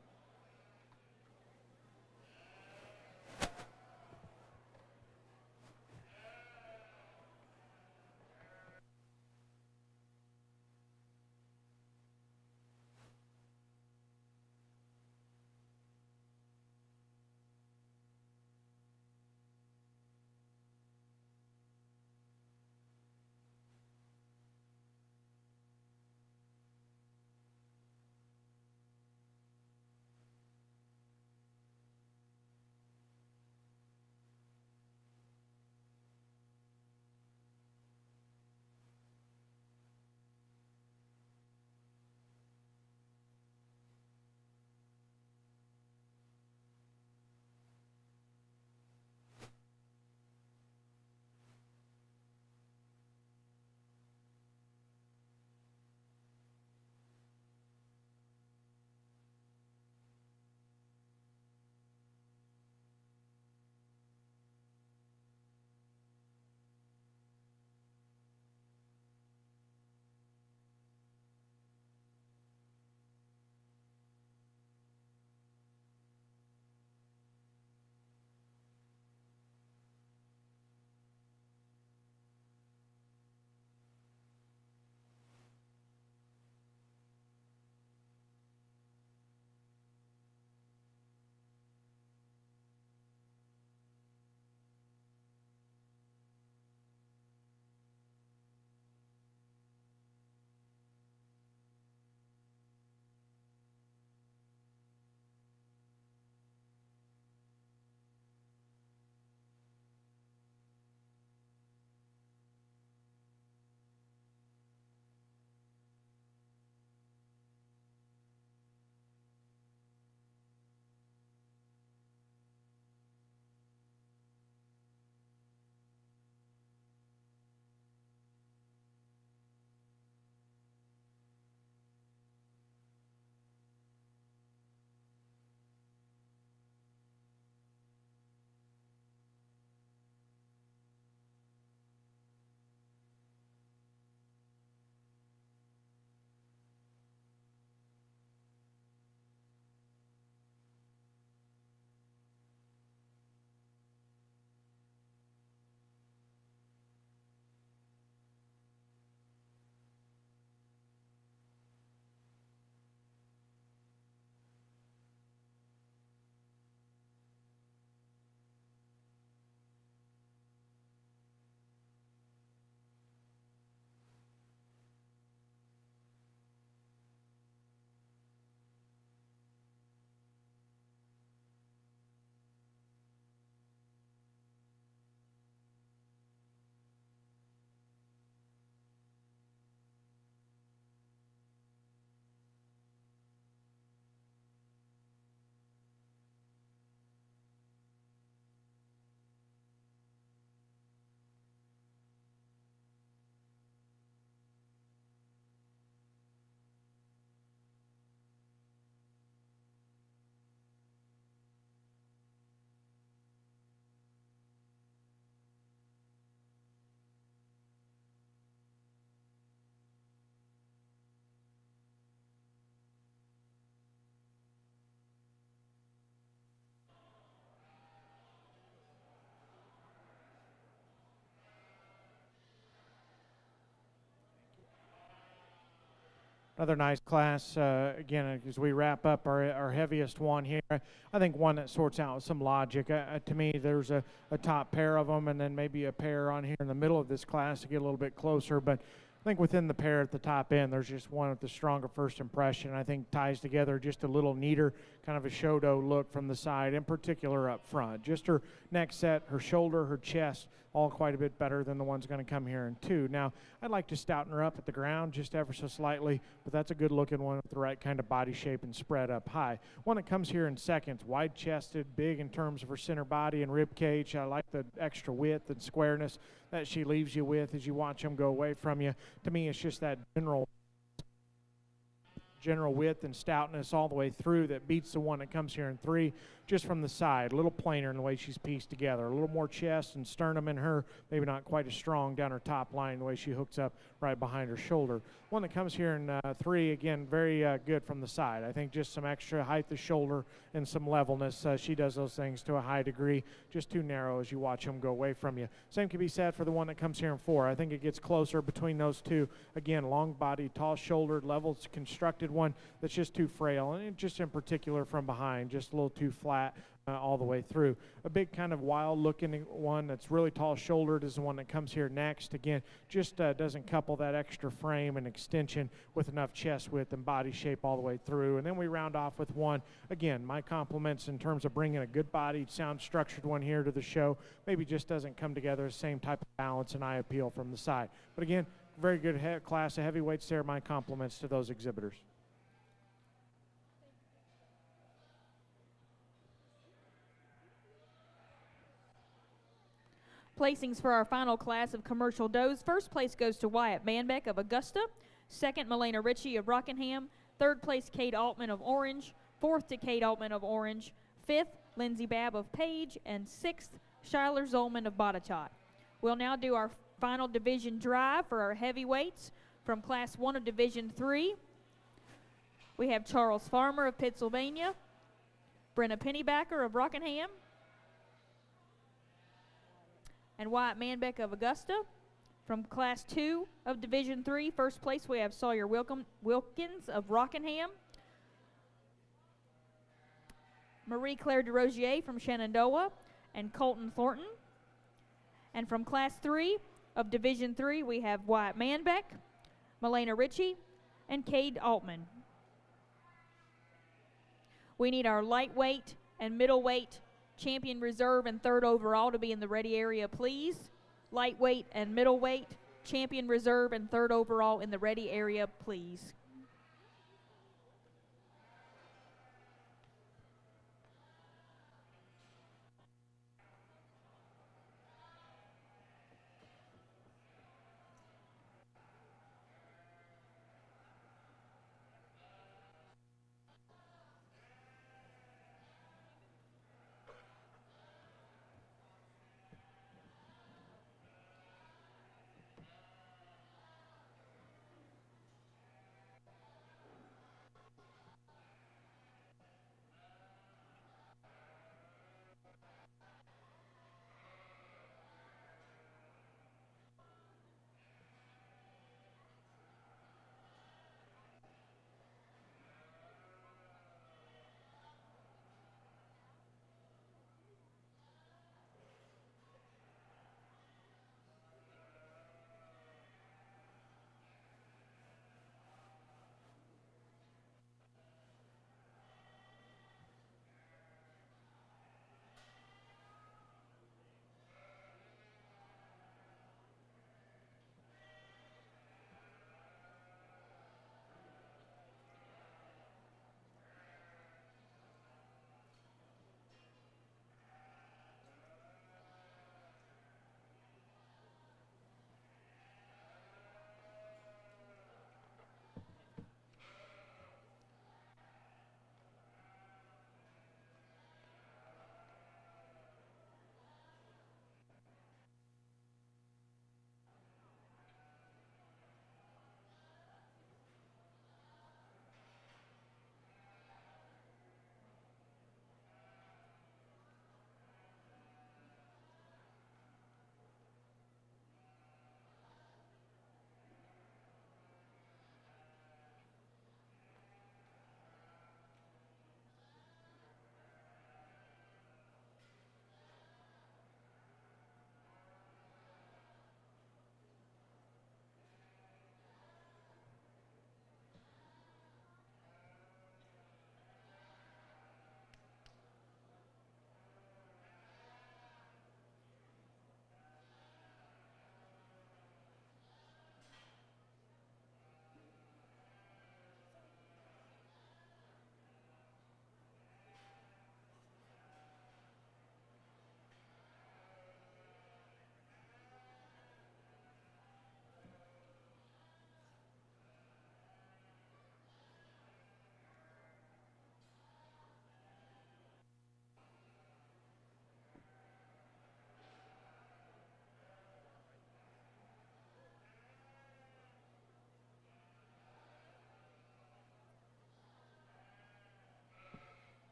Another nice class, again, as we wrap up our heaviest one here. I think one that sorts out with some logic. To me, there's a top pair of them and then maybe a pair on here in the middle of this class to get a little bit closer. But I think within the pair at the top end, there's just one with the stronger first impression. I think ties together just a little neater, kind of a shodo look from the side, in particular up front. Just her neck set, her shoulder, her chest, all quite a bit better than the one's going to come here in 2. Now, I'd like to stouten her up at the ground just ever so slightly, but that's a good-looking one with the right kind of body shape and spread up high. One that comes here in seconds, wide-chested, big in terms of her center body and rib cage. I like the extra width and squareness that she leaves you with as you watch them go away from you. To me, it's just that general width and stoutness all the way through that beats the one that comes here in 3 just from the side. A little plainer in the way she's pieced together. A little more chest and sternum in her, maybe not quite as strong down her top line the way she hooks up right behind her shoulder. One that comes here in 3, again, very good from the side. I think just some extra height of shoulder and some levelness. She does those things to a high degree, just too narrow as you watch them go away from you. Same can be said for the one that comes here in 4. I think it gets closer between those two. Again, long body, tall shouldered, level constructed one that's just too frail, and just in particular from behind, just a little too flat all the way through. A big kind of wild looking one that's really tall shouldered is the one that comes here next. Again, just doesn't couple that extra frame and extension with enough chest width and body shape all the way through. And then we round off with one, again, my compliments in terms of bringing a good bodied, sound structured one here to the show. Maybe just doesn't come together the same type of balance and eye appeal from the side. But again, very good class of heavyweights there. My compliments to those exhibitors. Placings for our final class of commercial does. First place goes to Wyatt Manbeck of Augusta. Second, Milena Ritchie of Rockingham. Third place, Kate Altman of Orange. Fourth to Kate Altman of Orange. Fifth, Lindsay Babb of Page. And sixth, Shyler Zolman of Botetourt. We'll now do our final division drive for our heavyweights from Class 1 of Division 3. We have Charles Farmer of Pittsylvania. Brenna Pennybacker of Rockingham. And Wyatt Manbeck of Augusta. From Class 2 of Division 3, first place we have Sawyer Wilkins of Rockingham. Marie-Claire DeRosier from Shenandoah, and Colton Thornton. And from Class 3 of Division 3, we have Wyatt Manbeck, Milena Ritchie, and Cade Altman. We need our lightweight and middleweight champion reserve and third overall to be in the ready area, please. Lightweight and middleweight champion reserve and third overall in the ready area, please.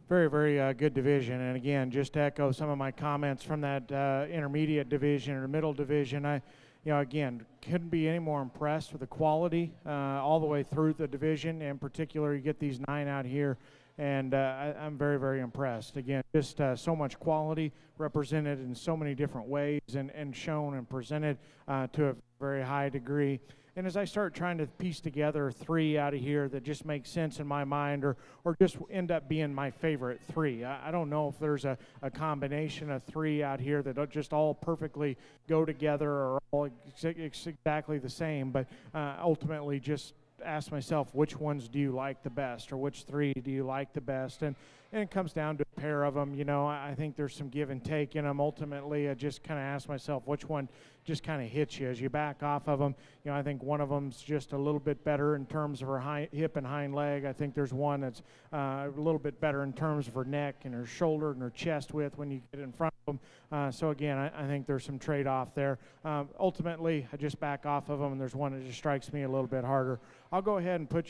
very, very good division. And again, just to echo some of my comments from that intermediate division or middle division, again, couldn't be any more impressed with the quality all the way through the division. In particular, you get these 9 out here, and I'm very, very impressed. Again, just so much quality represented in so many different ways and shown and presented to a very high degree. And as I start trying to piece together 3 out of here that just make sense in my mind or just end up being my favorite 3. I don't know if there's a combination of 3 out here that don't just all perfectly go together or all exactly the same, but ultimately just ask myself, which ones do you like the best, or which 3 do you like the best? And it comes down to a pair of them. I think there's some give and take in them. Ultimately, I just kind of ask myself which one just kind of hits you as you back off of them. I think one of them's just a little bit better in terms of her hip and hind leg. I think there's one that's a little bit better in terms of her neck and her shoulder and her chest width when you get in front of them. So again, I think there's some trade-off there. Ultimately, I just back off of them, and there's one that just strikes me a little bit harder. I'll go ahead and put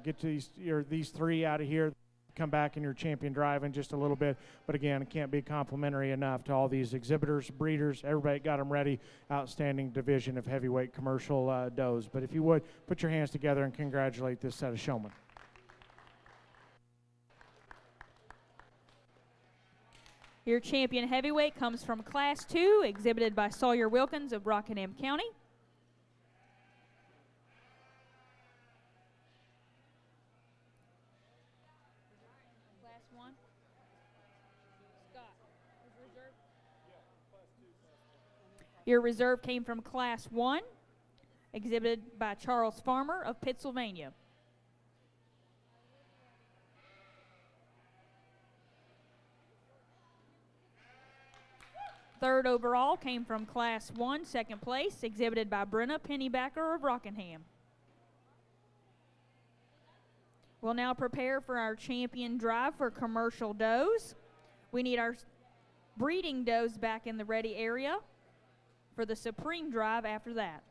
get to these 3 out of here. Come back in your champion drive in just a little bit. But again, it can't be complimentary enough to all these exhibitors, breeders, everybody got them ready. Outstanding division of heavyweight commercial does. But if you would, put your hands together and congratulate this set of showmen. Your champion heavyweight comes from Class 2, exhibited by Sawyer Wilkins of Rockingham County. Class 1. Scott, is reserve? Your reserve came from Class 1, exhibited by Charles Farmer of Pittsylvania. Third overall came from Class 1, second place, exhibited by Brenna Pennybacker of Rockingham. We'll now prepare for our champion drive for commercial does. We need our breeding does back in the ready area for the supreme drive after that.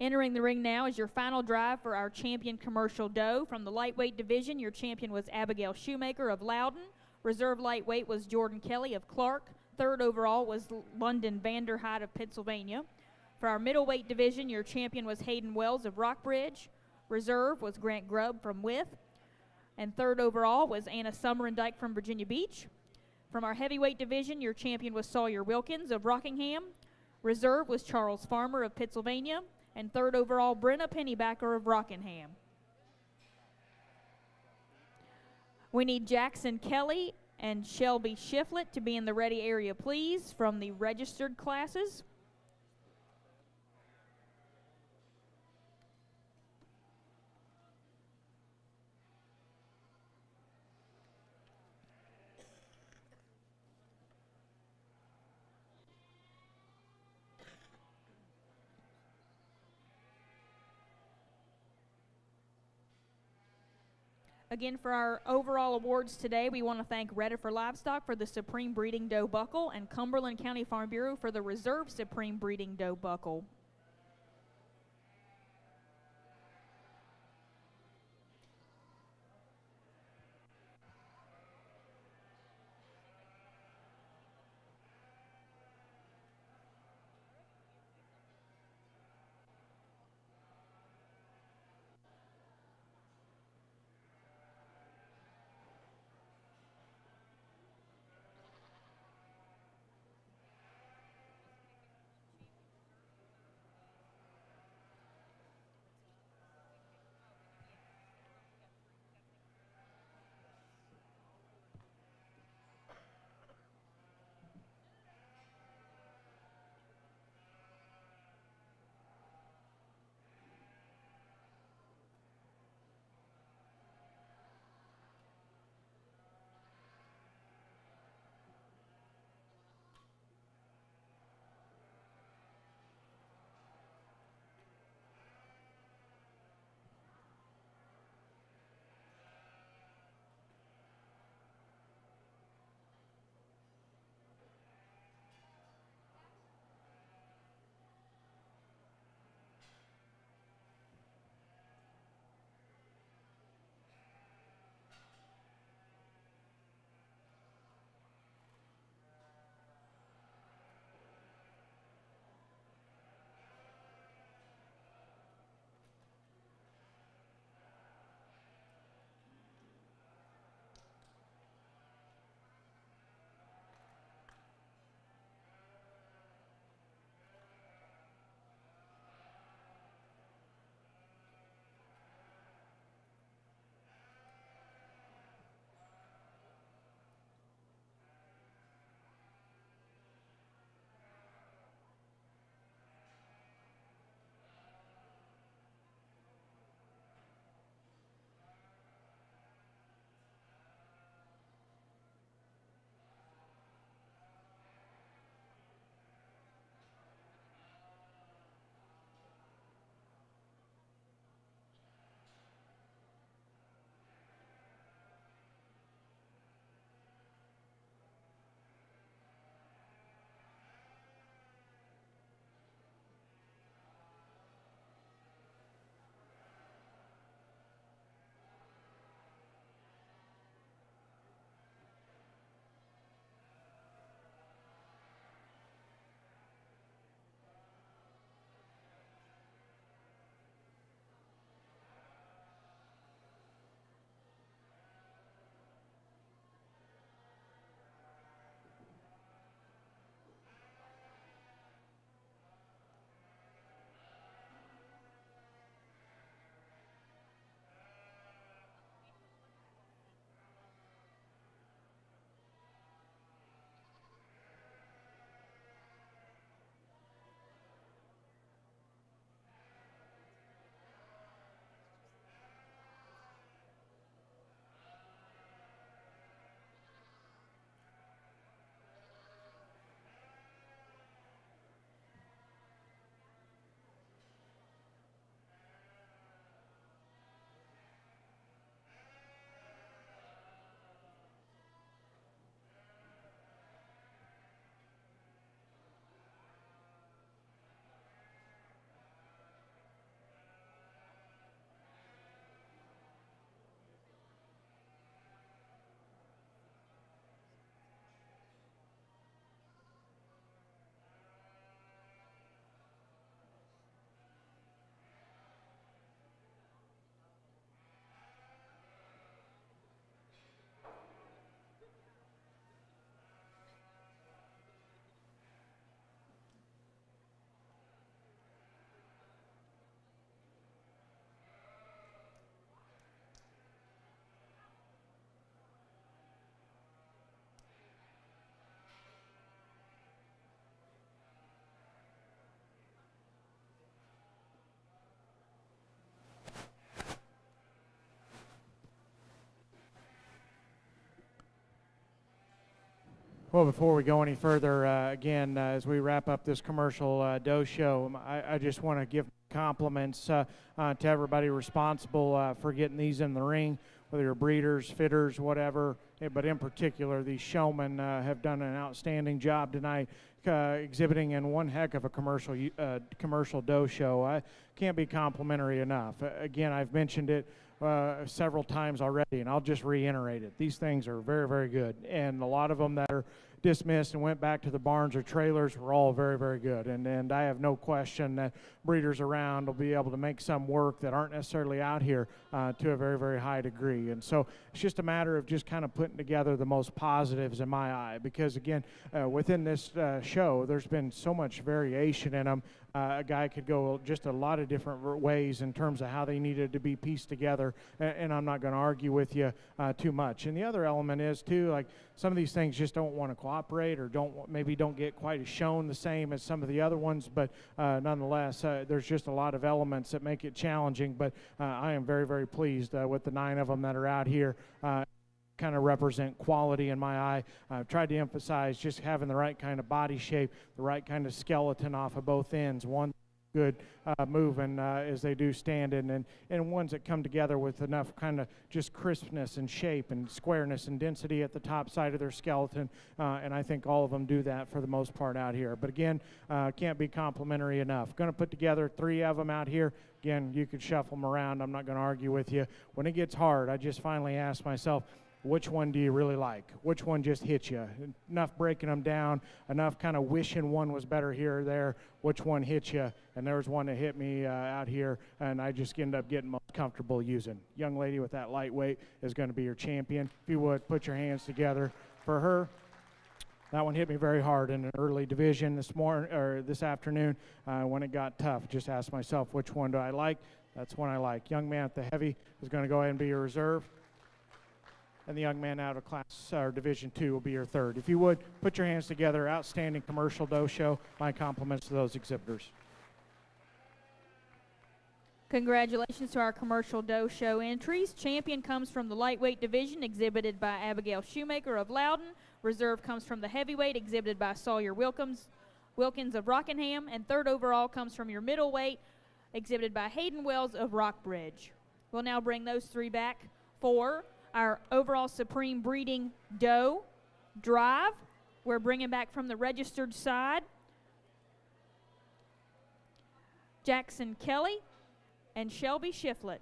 Entering the ring now is your final drive for our champion commercial doe. From the lightweight division, your champion was Abigail Shoemaker of Loudon. Reserve lightweight was Jordan Kelly of Clark. Third overall was London Vanderhyde of Pennsylvania. For our middleweight division, your champion was Hayden Wells of Rockbridge. Reserve was Grant Grubb from Wythe. And third overall was Anna Summerendike from Virginia Beach. From our heavyweight division, your champion was Sawyer Wilkins of Rockingham. Reserve was Charles Farmer of Pennsylvania. And third overall, Brenna Pennybacker of Rockingham. We need Jackson Kelly and Shelby Shiflett to be in the ready area, please, from the registered classes. Again, for our overall awards today, we want to thank Redifer Livestock for the Supreme Breeding Doe Buckle and Cumberland County Farm Bureau for the Reserve Supreme Breeding Doe Buckle. Well, before we go any further, again, as we wrap up this commercial doe show, I just want to give compliments to everybody responsible for getting these in the ring. whether you're breeders, fitters, whatever, but in particular, these showmen have done an outstanding job tonight, exhibiting in one heck of a commercial doe show. I can't be complimentary enough. Again, I've mentioned it several times already, and I'll just reiterate it. These things are very, very good, and a lot of them that are dismissed and went back to the barns or trailers were all very, very good. And I have no question that breeders around will be able to make some work that aren't necessarily out here to a very, very high degree. And so it's just a matter of just kind of putting together the most positives in my eye, because again, within this show, there's been so much variation in them. A guy could go just a lot of different ways in terms of how they needed to be pieced together, and I'm not going to argue with you too much. And the other element is too, like, some of these things just don't want to cooperate, or maybe don't get quite as shown the same as some of the other ones, but nonetheless, there's just a lot of elements that make it challenging. But I am very, very pleased with the 9 of them that are out here. Kind of represent quality in my eye. I've tried to emphasize just having the right kind of body shape, the right kind of skeleton off of both ends. One good moving as they do standing, and ones that come together with enough kind of just crispness and shape and squareness and density at the top side of their skeleton, and I think all of them do that for the most part out here. But again, can't be complimentary enough. Going to put together 3 of them out here. Again, you could shuffle them around. I'm not going to argue with you. When it gets hard, I just finally ask myself, which one do you really like? Which one just hits you? Enough breaking them down, enough kind of wishing one was better here or there. Which one hits you? And there was one that hit me out here, and I just ended up getting most comfortable using. Young lady with that lightweight is going to be your champion. If you would, put your hands together for her. That one hit me very hard in an early division this afternoon when it got tough. Just asked myself, which one do I like? That's one I like. Young man at the heavy is going to go ahead and be your reserve. And the young man out of class or Division II will be your third. If you would, put your hands together. Outstanding commercial doe show. My compliments to those exhibitors. Congratulations to our commercial doe show entries. Champion comes from the lightweight division, exhibited by Abigail Shoemaker of Loudon. Reserve comes from the heavyweight, exhibited by Sawyer Wilkins of Rockingham. And third overall comes from your middleweight, exhibited by Hayden Wells of Rockbridge. We'll now bring those 3 back for our overall supreme breeding doe drive. We're bringing back from the registered side Jackson Kelly and Shelby Shiflett.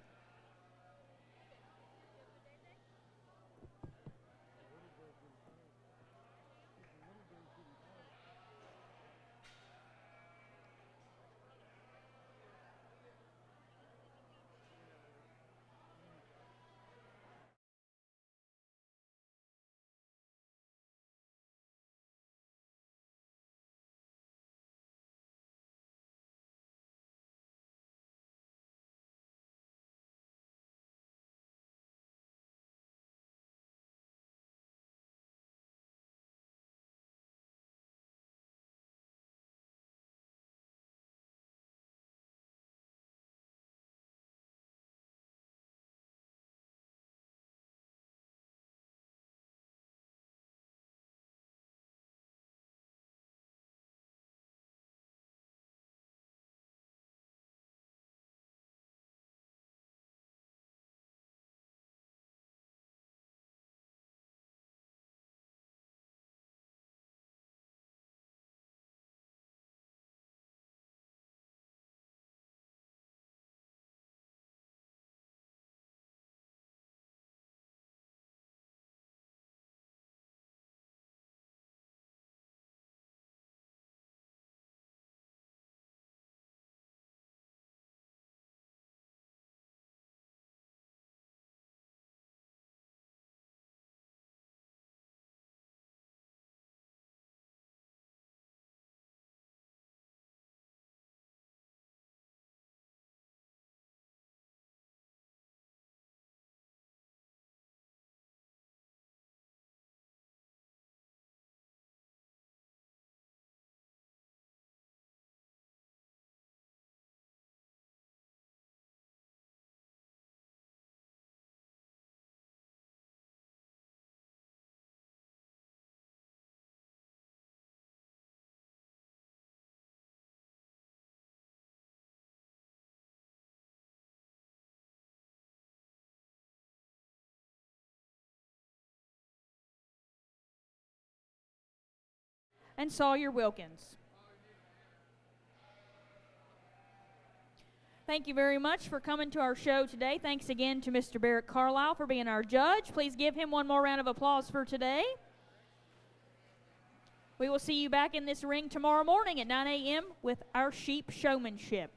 and Sawyer Wilkins. Thank you very much for coming to our show today. Thanks again to Mr. Barrett Carlisle for being our judge. Please give him one more round of applause for today. We will see you back in this ring tomorrow morning at 9 a.m. with our sheep showmanship.